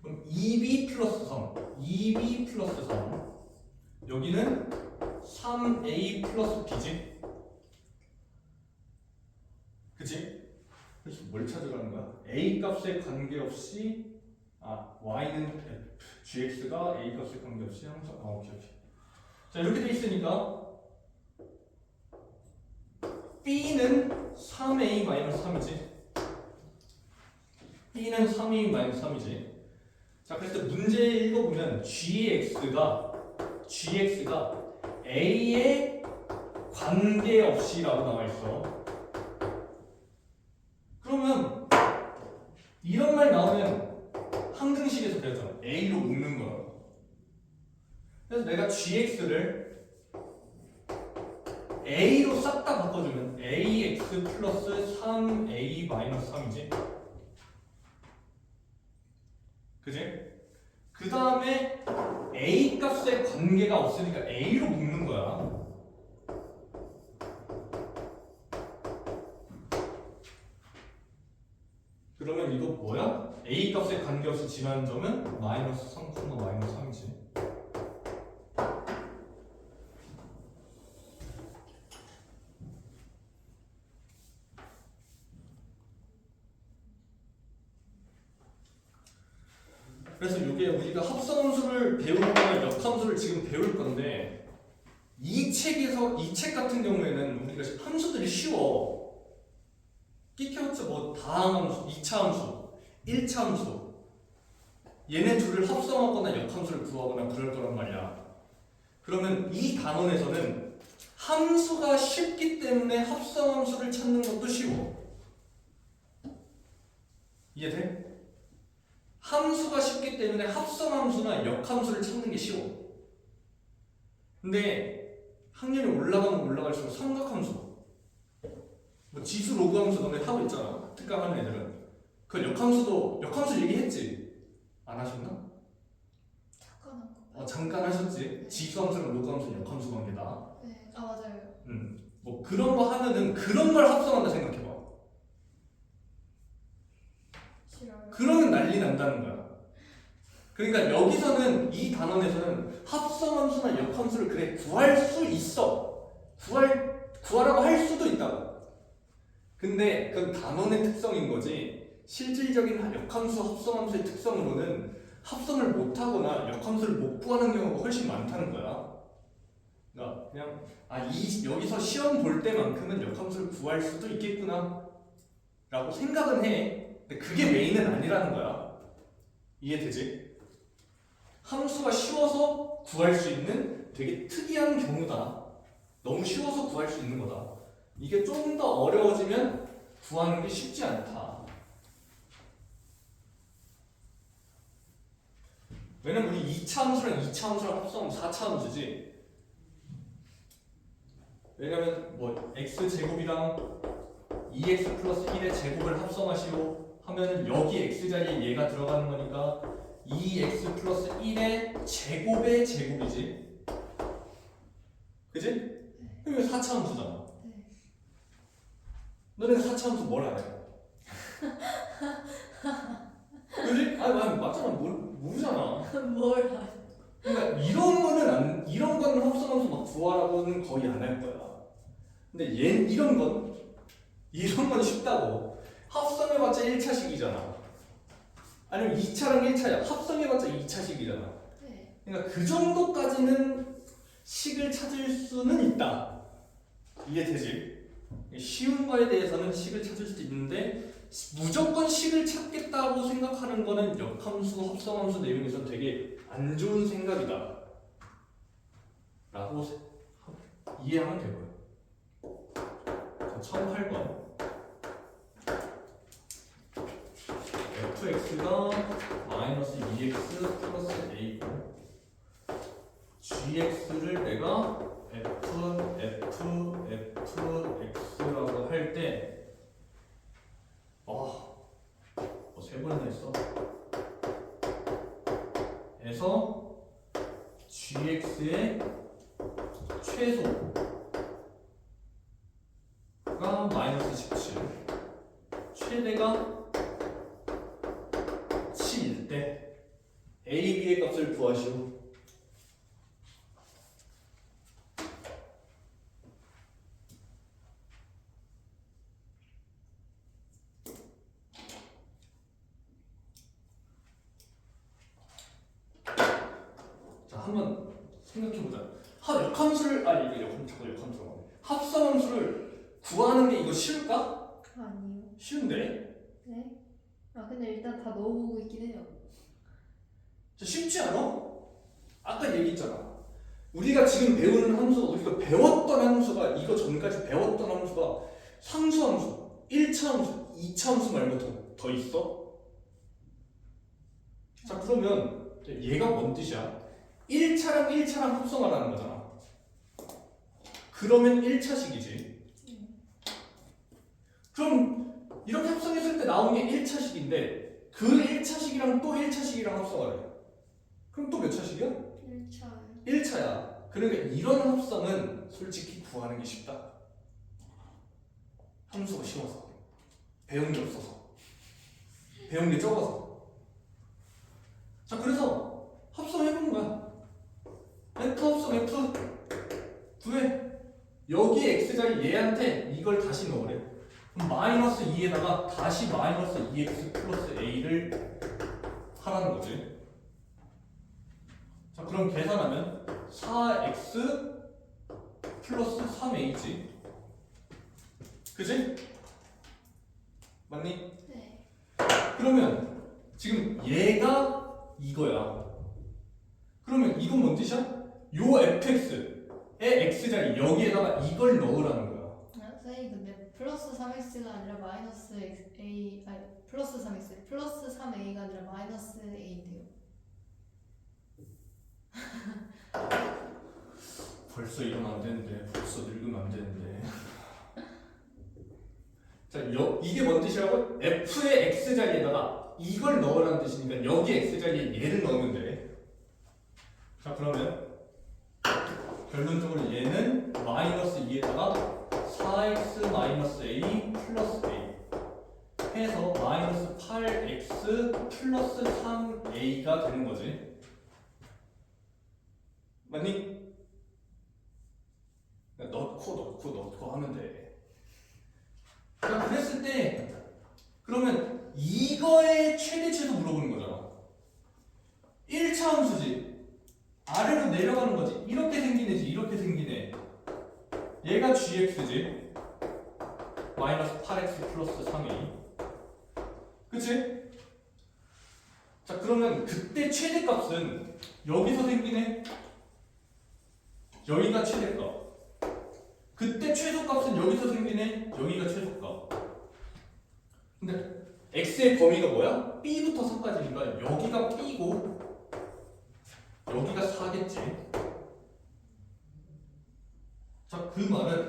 그럼 2B 플러스 3 2B 플러스 3 여기는 3A 플러스 B지? 그치? 그래서 뭘 찾으라는 거야? a 값에 관계없이 y는 f, gx가 a 값에 관계없이 항상 오케이. 자 이렇게 돼 있으니까 b는 3a-3이지. b는 3a-3이지. 자 그래서 문제 읽어보면 gx가 a에 관계없이라고 나와 있어. 그러면 이런 말 나오면 항등식에서 배웠잖아. a로 묶는 거야. 그래서 내가 gx를 a로 싹 다 바꿔주면 ax 플러스 3a 마이너스 3이지. 그지? 그 다음에 a 값에 관계가 없으니까 a로 묶는 거야. 그러면 이거 뭐야? a 값에 관계없이 지나는 점은 마이너스 3, 마이너스 3이지. 그래서 이게 우리가 합성함수를 배우는 거나 역함수를 지금 배울 건데 이 책 같은 경우에는 우리가 함수들이 쉬워. 끼켜봤자 뭐 다항함수, 2차 함수, 1차 함수 얘네 둘을 합성하거나 역함수를 구하거나 그럴 거란 말이야. 그러면 이 단원에서는 함수가 쉽기 때문에 합성함수를 찾는 것도 쉬워. 이해돼? 함수가 쉽기 때문에 합성함수나 역함수를 찾는 게 쉬워. 근데 학년이 올라가면 올라갈수록 삼각함수, 뭐 지수 로그함수 너네 하고 있잖아. 특강하는 애들은. 그 역함수 얘기했지? 안 하셨나? 잠깐 하셨지. 네. 지수함수랑 로그함수는 역함수 관계다. 네, 맞아요. 뭐 그런 거 하면은 그런 걸 합성한다 생각해봐. 싫어요. 그러면 난리 난다는 거야. 그러니까 여기서는 이 단원에서는 합성함수나 역함수를 그래 구할 수 있어. 구하라고 할 수도 있다고. 근데 그건 단원의 특성인 거지. 실질적인 역함수, 합성함수의 특성으로는 합성을 못하거나 역함수를 못 구하는 경우가 훨씬 많다는 거야. 그러니까 그냥 여기서 시험 볼 때만큼은 역함수를 구할 수도 있겠구나 라고 생각은 해. 근데 그게 메인은 아니라는 거야. 이해되지? 함수가 쉬워서 구할 수 있는 되게 특이한 경우다. 너무 쉬워서 구할 수 있는 거다. 이게 좀 더 어려워지면 구하는 게 쉽지 않다. 왜냐면 우리 2차 함수랑 2차 함수랑 합성하면 4차 함수지. 왜냐면 뭐 x제곱이랑 2x 플러스 1의 제곱을 합성하시오 하면은 여기 x 자리에 얘가 들어가는 거니까 2x 플러스 1의 제곱의 제곱이지. 그지? 이거 4차 함수잖아. 네. 너네는 4차 함수 뭘 알아? 그지? 맞잖아. 모르잖아. 뭘 알아? 그러니까 이런 거는 합성함수 막 구하라고는 거의 안 할 거야. 근데 이런 건 쉽다고. 합성해봤자 1차식이잖아. 아니면 2차랑 1차야. 합성해봤자 2차식이잖아. 네. 그러니까 그 정도까지는 식을 찾을 수는 있다. 이해되지? 쉬운 거에 대해서는 식을 찾을 수도 있는데 무조건 식을 찾겠다고 생각하는 거는 역함수, 합성함수 내용에서 되게 안 좋은 생각이다 라고 이해하면 될 거예요. 자, 1008번 fx가 마이너스 2x 플러스 a고 gx를 내가 fx라고 할 때 세 번이나 했어. 에서 gx의 최소가 마이너스 17, 최대가 7일 때 a, b의 값을 구하시오. 한번 생각해보자. 역함수를 이거 역함수라고 하네. 합성함수를 구하는 게 이거 쉬울까? 아니요. 쉬운데? 네? 근데 일단 다 넣어보고 있긴 해요. 쉽지 않아? 아까 얘기했잖아. 우리가 지금 배우는 함수가 우리가 배웠던 함수가 이거 전까지 배웠던 함수가 상수함수, 1차 함수, 2차 함수 말고 더 있어? 자 그러면 얘가 뭔 뜻이야? 1차랑 1차랑 합성하라는 거잖아. 그러면 1차식이지. 그럼 이렇게 합성했을 때 나온 게 1차식인데 그 1차식이랑 또 1차식이랑 합성하래. 그럼 또 몇 차식이야? 1차요. 1차야. 그러니까 이런 합성은 솔직히 구하는 게 쉽다. 함수가 쉬워서. 배운 게 없어서. 배운 게 적어서. 자, 그래서 합성해보는 거야. F 합성 F 구해. 여기 X자리 얘한테 이걸 다시 넣으래. 그럼 마이너스 2에다가 다시 마이너스 2x 플러스 a를 하라는 거지. 자, 그럼 계산하면 4x 플러스 3a지. 그지? 맞니? 네. 그러면 지금 얘가 이거야. 그러면 이건 뭔 뜻이야? 요 fx의 x자리 여기에다가 이걸 넣으라는 거야. 선생님 근데 플러스 3x가 아니라 마이너스 a 플러스 3x 플러스 3a가 아니라 마이너스 a인데요. 벌써 이러면 안 되는데, 벌써 늙으면 안 되는데. 자, 이게 뭔 뜻이라고? f의 x자리에다가 이걸 넣으라는 뜻이니까 여기 x자리에 얘를 넣으면 돼. 자, 그러면 결론적으로 얘는 마이너스 2에다가 4x 마이너스 a 플러스 a 해서 마이너스 8x 플러스 3a가 되는 거지. 맞니? 넣고 하면 돼. 자, 그랬을 때 그러면 이거의 최대치도 물어보는 거잖아. 1차 함수지. 아래로 내려가는 거지. 이렇게 생긴 애지. 이렇게 생긴 애. 얘가 gx지. 마이너스 8x 플러스 3a. 그치? 자, 그러면 그때 최대값은 여기서 생긴 애. 여기가 최대값. 그때 최소값은 여기서 생긴 애. 여기가 최소값. 근데 x의 범위가 뭐야? b부터 4까지니까 여기가 b고 여기가 4겠지. 자, 그 말은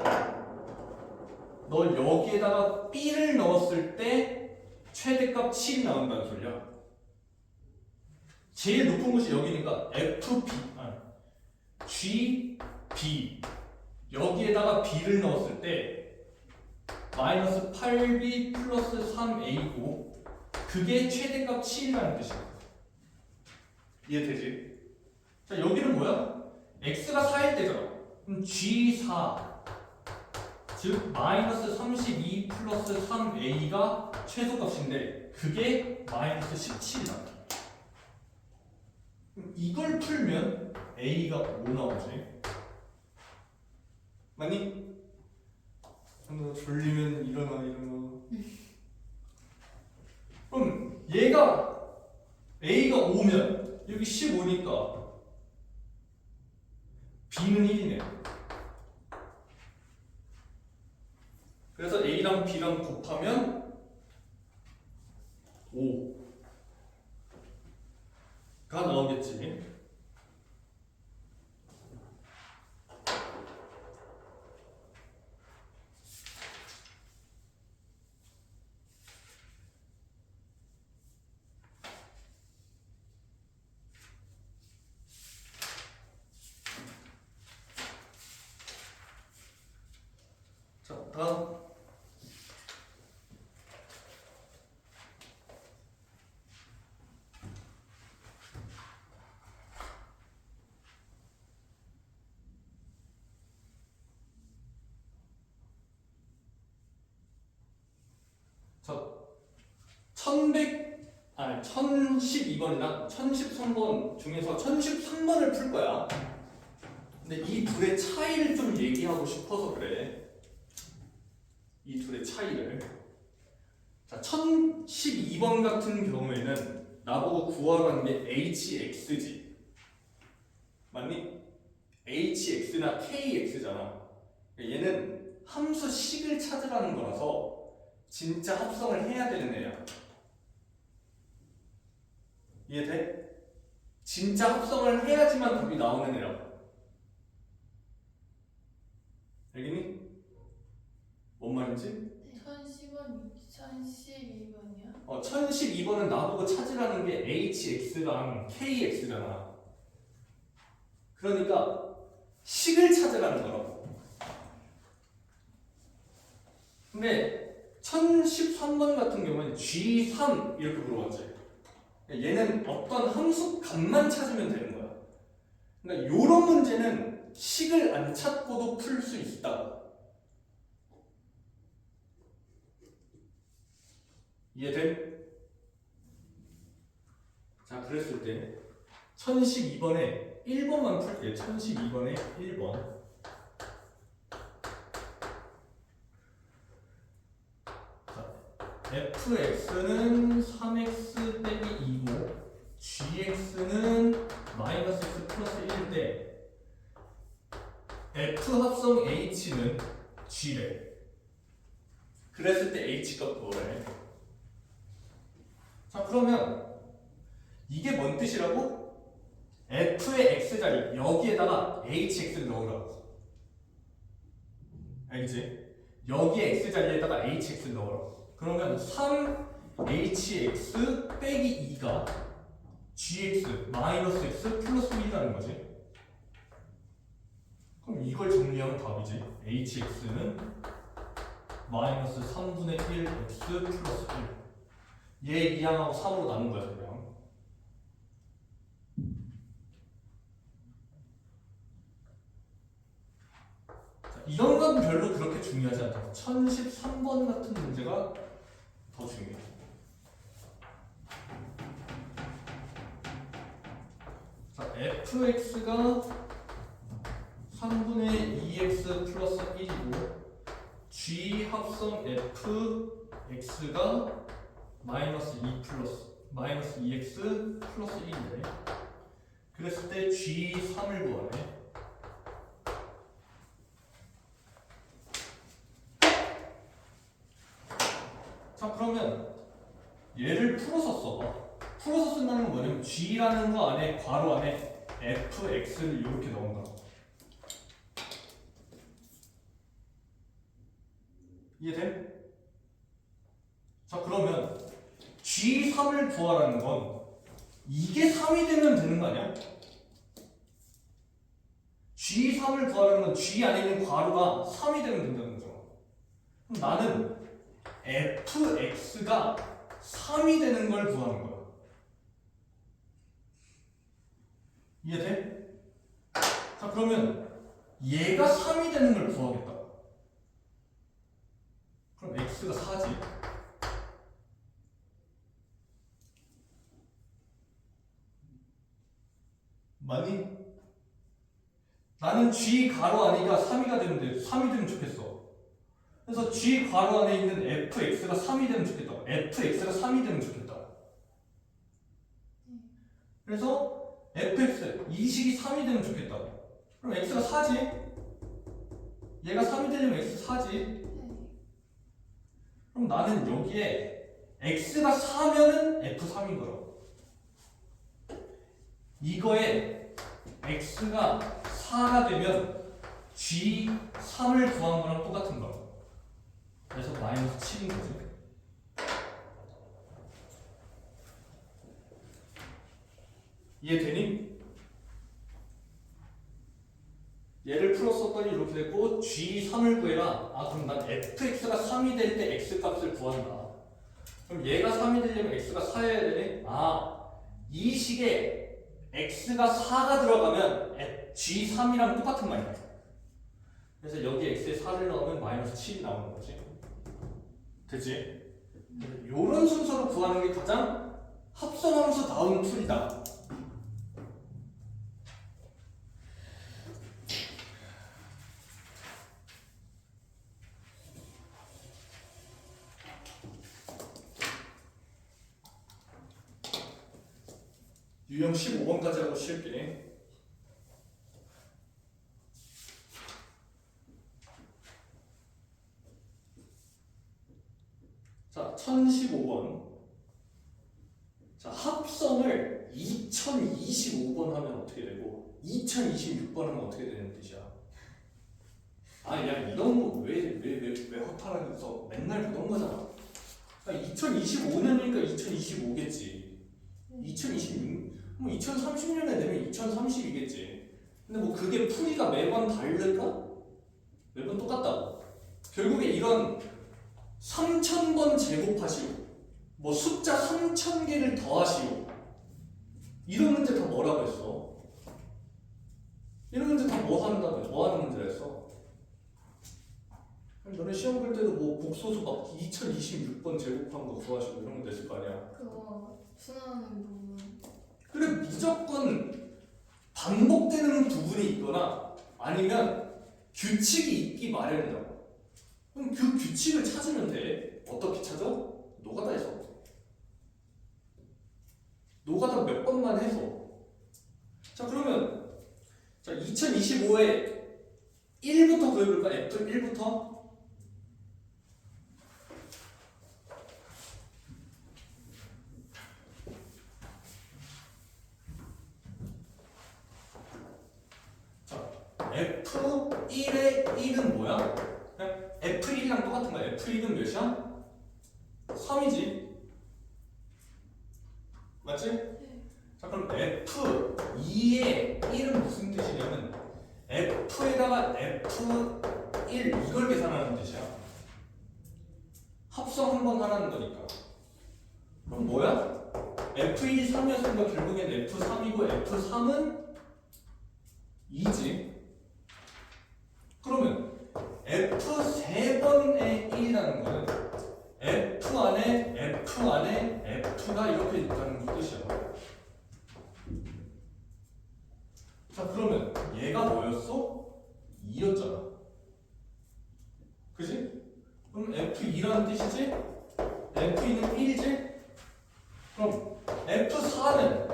너 여기에다가 b를 넣었을 때 최대값 7이 나온다는 소리야. 제일 높은 곳이 여기니까 g, b 여기에다가 b를 넣었을 때 마이너스 8b 플러스 3a고 그게 최대값 7이라는 뜻이야. 이해되지? 자, 여기는 뭐야? x가 4일 때잖아. 그럼 g4 즉 마이너스 32 플러스 3a가 최소값인데 그게 마이너스 17이다. 그럼 이걸 풀면 a가 5 나오지. 맞니? 너 졸리면 일어나. 그럼 얘가 a가 5면 여기 15니까 b는 1이네. 그래서 a랑 b랑 곱하면 5가 나오겠지. 자, 다음. 자, 1100 아, 1012번이랑 1013번 중에서 1013번을 풀 거야. 근데 이 둘의 차이를 좀 얘기하고 싶어서 그래. 이 둘의 차이를. 자, 1012번 같은 경우에는 나보고 구하라는 게 hx지. 맞니? hx나 kx잖아. 얘는 함수식을 찾으라는 거라서 진짜 합성을 해야 되는 애야. 이해돼? 진짜 합성을 해야지만 답이 나오는 애라고. 알겠니? 뭔 말인지? 1010원 1012번이야? 1012번은 나보고 찾으라는 게 hx랑 kx잖아. 그러니까 식을 찾으라는 거라고. 근데 1013번 같은 경우는 G3 이렇게 물어봤지. 얘는 어떤 함수 값만 찾으면 되는 거야. 그러니까 이런 문제는 식을 안 찾고도 풀 수 있다. 이해돼? 자, 그랬을 때 1012번에 1번만 풀게. 1012번에 1번. fx는 3x 빼기 2고 gx는 마이너스 x 플러스 1인데 f 합성 h는 g래. 그랬을 때 h 값 구하래. 자, 그러면 이게 뭔 뜻이라고? f의 x자리 여기에다가 hx를 넣으라고. 알겠지? 여기에 x자리에다가 hx를 넣으라고. 그러면 3hx 빼기 2가 gx 마이너스 x 플러스 1이라는 거지. 그럼 이걸 정리하면 답이지. hx는 마이너스 3분의 1x 플러스 1. 얘 2항하고 3으로 나눈 거야 그냥. 자, 이런 건 별로 그렇게 중요하지 않다. 1013번 같은 문제가 더 중요해. 자, fx가 3분의 2x 플러스 1이고 g 합성 fx가 마이너스 2x 플러스 1이네. 그랬을 때 g3을 구하네. 자, 그러면 얘를 풀어서 써봐. 풀어서 쓴다는 건 뭐냐면 g라는 거 안에 괄호 안에 fx를 이렇게 넣은 거야. 이해돼? 자, 그러면 g3을 구하라는 건 이게 3이 되면 되는 거 아니야? g3을 구하라는 건 g 안에 있는 괄호가 3이 되면 된다는 거죠. 그럼 나는 fx가 3이 되는 걸 구하는 거야. 이해돼? 자, 그러면 얘가 3이 되는 걸 구하겠다. 그럼 x가 4지. 맞니? 나는 g 가로 안이가 3이가 되는데 3이 되면 좋겠어. 그래서 g 가로 안에 있는 fx가 3이 되면 좋겠다. fx가 3이 되면 좋겠다. 그래서 fx 이 식이 3이 되면 좋겠다. 그럼 x가 4지. 얘가 3이 되려면 x 4지. 그럼 나는 여기에 x가 4면은 f3인 거야. 이거에 x가 4가 되면 g3을 구한 거랑 똑같은 거야. 그래서 마이너스 7인 거지. 이해되니? 얘를 풀었었더니 이렇게 됐고 g3을 구해라. 아, 그럼 난 fx가 3이 될 때 x값을 구한다. 그럼 얘가 3이 되려면 x가 4여야 되네? 아, 이 식에 x가 4가 들어가면 g3이랑 똑같은 말이야. 그래서 여기 x에 4를 넣으면 마이너스 7이 나오는 거지. 되지? 요런 순서로 구하는 게 가장 합성함수다운 풀이다. 유형 15번까지 하고 쉴게. 자, 1015번. 자, 합성을 2025번 하면 어떻게 되고 2026번 하면 어떻게 되는 뜻이야? 아, 야, 이런 거 왜 허탈하면서 맨날 보던 거잖아. 그러니까 2025년이니까 2025겠지. 2026, 뭐 2030년에 되면 2030이겠지. 근데 뭐 그게 풀이가 매번 다를까? 매번 똑같다고. 결국에 이런 3000번 제곱하시오. 뭐 숫자 3000개를 더하시오. 이런 문제 다 뭐라고 했어? 이런 문제 다 뭐 하는 문제라 했어? 너네 시험 볼 때도 뭐 복소수 막 2026번 제곱한 거 구하시고 이런 거 냈을 거 아니야? 그거 순환하는 부분. 그래, 무조건 반복되는 부분이 있거나 아니면 규칙이 있기 마련이라고. 그럼 그 규칙을 찾으면 돼. 어떻게 찾아? 노가다에서. 노가다 몇 번만 해서. 자, 그러면 자 2025에 1부터 구해볼까? F1부터? F1의 1은 뭐야? 그냥 F1이랑 똑같은 거야. F1은 몇이야? 3이지. 맞지? 네. 자, 그럼 F2의 1은 무슨 뜻이냐면 F에다가 F1 이걸 계산하는 뜻이야. 합성 한 번 하라는 거니까. 그럼 뭐야? F1이 3이었으니까 결국엔 F3이고 F3은 2지. 그러면 F3번의 1이라는 거는 F 안에 F가 이렇게 있다는 뜻이야. 자, 그러면 얘가 뭐였어? 2였잖아. 그지? 그럼 F2라는 뜻이지? F2는 1이지? 그럼 F4는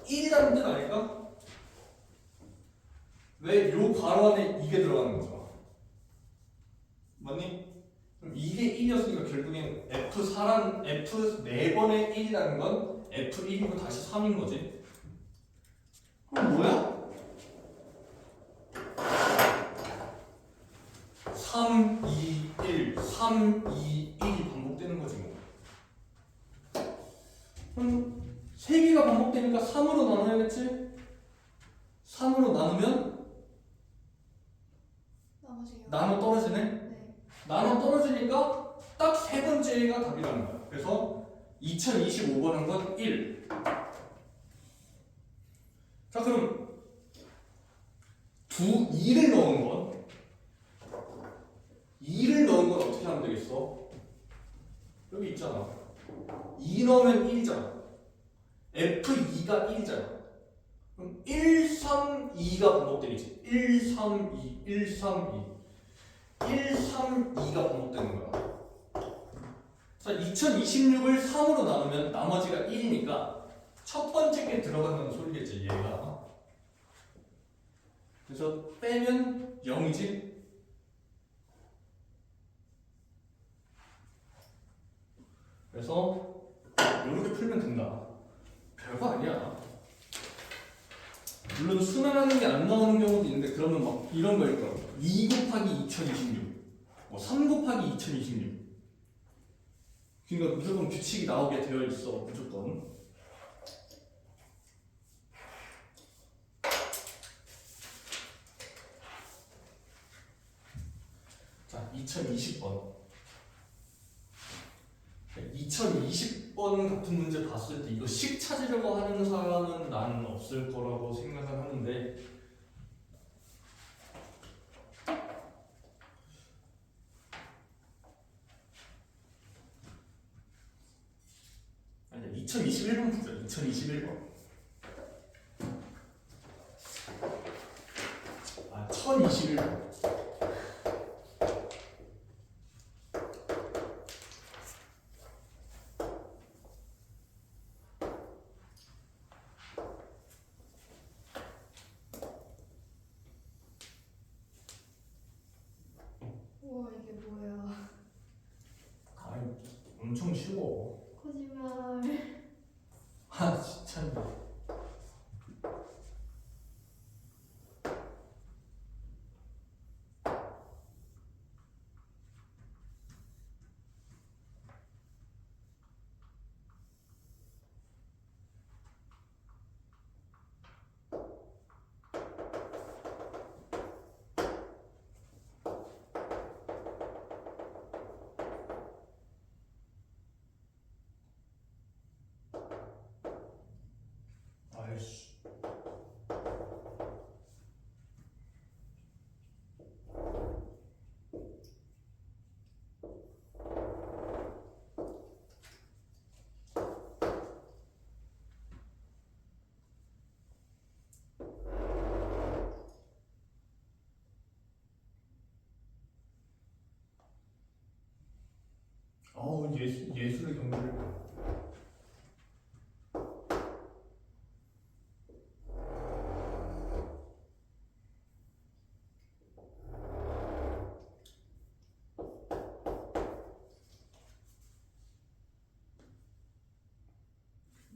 F1이라는 뜻 아닐까? 왜 요 괄호 안에 이게 들어가는 거잖아. 맞니? 그럼 이게 1이었으니까 결국엔 F4번의 1이라는 건 F1이고 다시 3인 거지. 그럼 뭐야? 3, 2, 1, 3, 2, 1이 반복되는 거지 뭐. 그럼 3개가 반복되니까 3으로 나눠야겠지? 3으로 나누면 나머지 나눠 떨어지네? 네. 나눠 떨어지니까 딱 세 번째가 답이라는 거야. 그래서 2025번 한 건 1. 자, 그럼 2를 넣은 건 2를 넣은 건 어떻게 하면 되겠어? 여기 있잖아. 2 넣으면 1이잖아. F2가 1이잖아. 그럼 1, 3, 2가 반복되겠지. 1, 3, 2, 1, 3, 2. 1, 3, 2가 반복되는 거야. 자, 2026을 3으로 나누면 나머지가 1이니까 첫 번째 게 들어간다는 소리겠지, 얘가. 그래서 빼면 0이지. 그래서 이렇게 풀면 된다. 별거 아니야. 물론 순환하는 게 안 나오는 경우도 있는데 그러면 막 이런 거일 거야. 2 곱하기 2026, 뭐 3 곱하기 2026. 그러니까 무조건 규칙이 나오게 되어 있어. 무조건. 자, 2020번. 2020번 같은 문제 봤을 때 이거 식 찾으려고 하는 사람은 나는 없을 거라고 생각을 하는데 2021번 보자. 2021번. 아, 1021번. 우와 이게 뭐야? 아니, 엄청 쉬워. 거짓말. 아, 진짜. 아이씨. 어우, 예술의 경지를.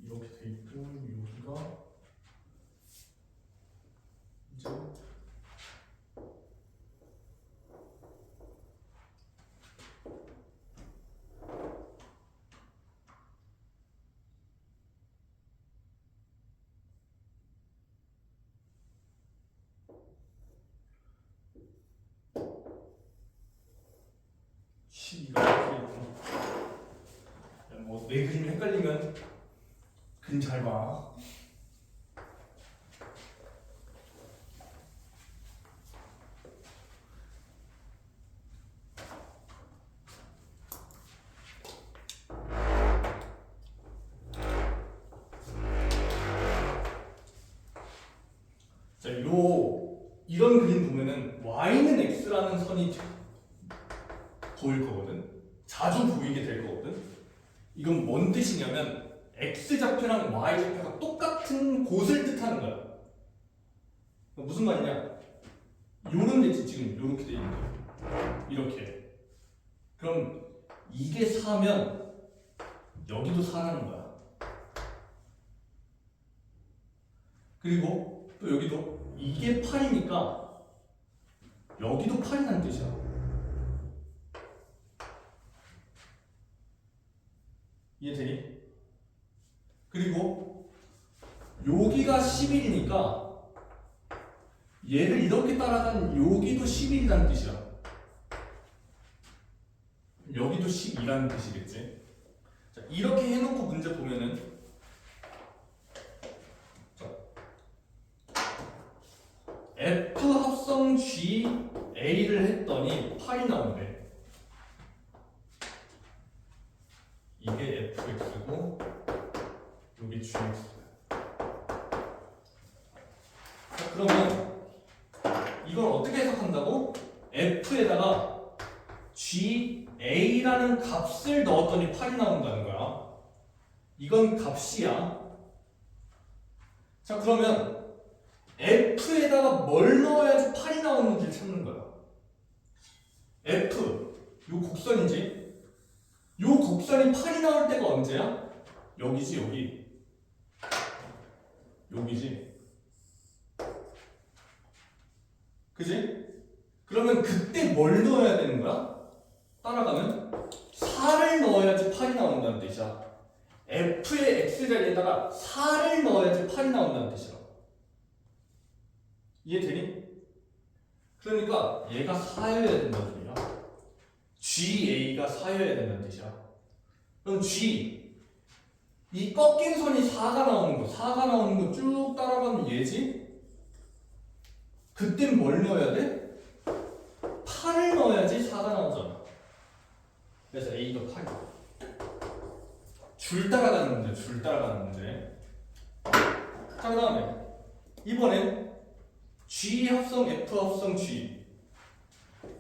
이렇게 돼 있고, 여기가 이제 시기가 이렇게 있고. 뭐 내 그림 헷갈리면 그림 잘 봐. 자, 이런 그림 보면은 y는 x라는 선이 보일 거거든. 자주 보이게 될 거거든. 이건 뭔 뜻이냐면 x 좌표랑 y 좌표가 똑같은 곳을 뜻하는 거야. 무슨 말이냐? 요런 데 지금 요렇게 돼 있는 거야. 이렇게. 그럼 이게 4면 여기도 4라는 거야. 그리고 또 여기도 이게 8이니까 여기도 8이라는 뜻이야. 이해되니? 그리고 여기가 11이니까 얘를 이렇게 따라간 여기도 11이라는 뜻이야. 여기도 12라는 뜻이겠지. 자, 이렇게 해놓고 문제 보면은 F 합성 G A를 했더니 8이 나오는데 이게 fx고 여기 gx야. 자, 그러면 이걸 어떻게 해석한다고? f에다가 ga라는 값을 넣었더니 8이 나온다는 거야. 이건 값이야. 자, 그러면 f에다가 뭘 넣어야지 8이 나오는지를 찾는 거야. f, 요 곡선이지? 요 곡선이 8이 나올 때가 언제야? 여기지, 여기. 여기지. 그지? 그러면 그때 뭘 넣어야 되는 거야? 따라가면 4를 넣어야지 8이 나온다는 뜻이야. f의 x자리에다가 4를 넣어야지 8이 나온다는 뜻이야. 이해되니? 그러니까 얘가 4여야 된다는 소리야. GA가 4여야 된다는 뜻이야. 그럼 G 이 꺾인 선이 4가 나오는 거, 4가 나오는 거 쭉 따라가면 얘지? 그땐 뭘 넣어야 돼? 8을 넣어야지 4가 나오잖아. 그래서 A가 8이야. 줄 따라가는 문제, 줄 따라가는 문제. 자, 그 다음에 이번엔 G 합성 F 합성 G,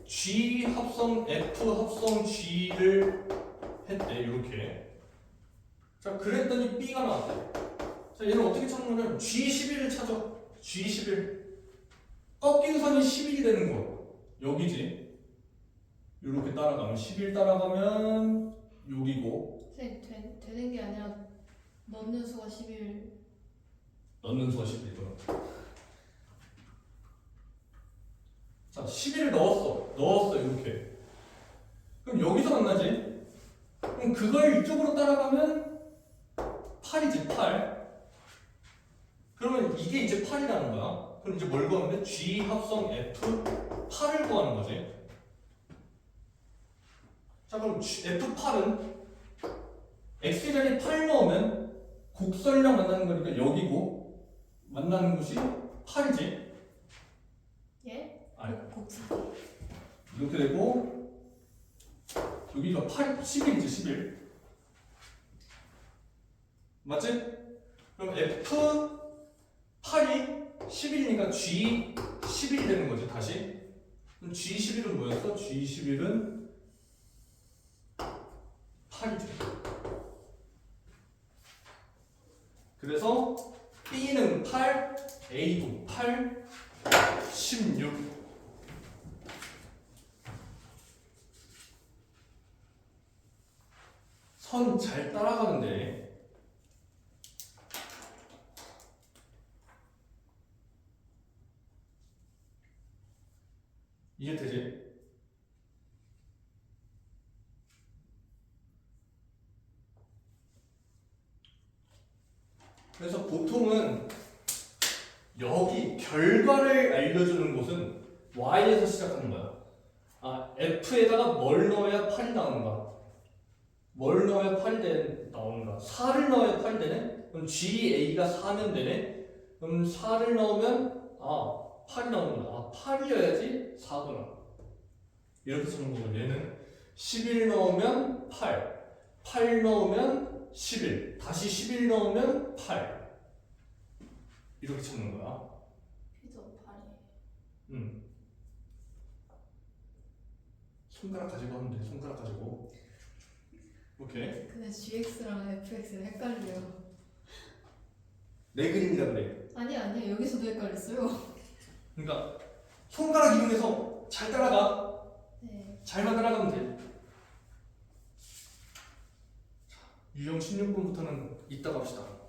G 합성 F 합성 G를 했대. 이렇게. 자, 그랬더니 B가 나왔대. 자, 얘는 어떻게 찾는 거냐면 G11을 찾아. G11. 꺾인 선이 11이 되는 거. 여기지. 이렇게 따라가면 11 따라가면 여기고. 선생님 되는 게 아니라 넣는 수가 11. 넣는 수가 11이구나. 자, 11을 넣었어. 이렇게. 그럼 여기서 만나지? 그럼 그걸 이쪽으로 따라가면 8이지, 8. 그러면 이게 이제 8이라는 거야. 그럼 이제 뭘 구하면 돼? G 합성 F 8을 구하는 거지. 자, 그럼 F8은 X 자리에 8 넣으면 곡선이랑 만나는 거니까 여기고 만나는 곳이 8이지. 예? 아니. 곡선. 이렇게 되고 여기가 8, 11이지 11. 맞지? 그럼 F8이 11이니까 G11이 되는 거지 다시. 그럼 G11은 뭐였어? G11은 8이지. 그래서 B는 8, A도 8, 16. 선 잘 따라가는데 이해 되지? 그래서 보통은 여기 결과를 알려주는 곳은 Y에서 시작하는 거야. 아, F에다가 뭘 넣어야 8이 나오는가? 뭘 넣어야 8이 나오는가? 4를 넣어야 8이 되네? 그럼 GA가 4면 되네? 그럼 4를 넣으면 8이 나오는구나. 8이어야지 4구나. 이렇게 쓰는 거고 얘는 11 넣으면 8, 8 넣으면 11, 다시 11 넣으면 8. 이렇게 찾는 거야. B도 8이. 손가락 가지고 하면 돼. 손가락 가지고. 오케이. 근데 GX랑 FX를 헷갈려요. 내 그림이라 그래. 아니 여기서도 헷갈렸어요. 그러니까 손가락 이용해서 잘 따라가. 네. 잘만 따라가면 돼. 유형 16번부터는 이따가 합시다.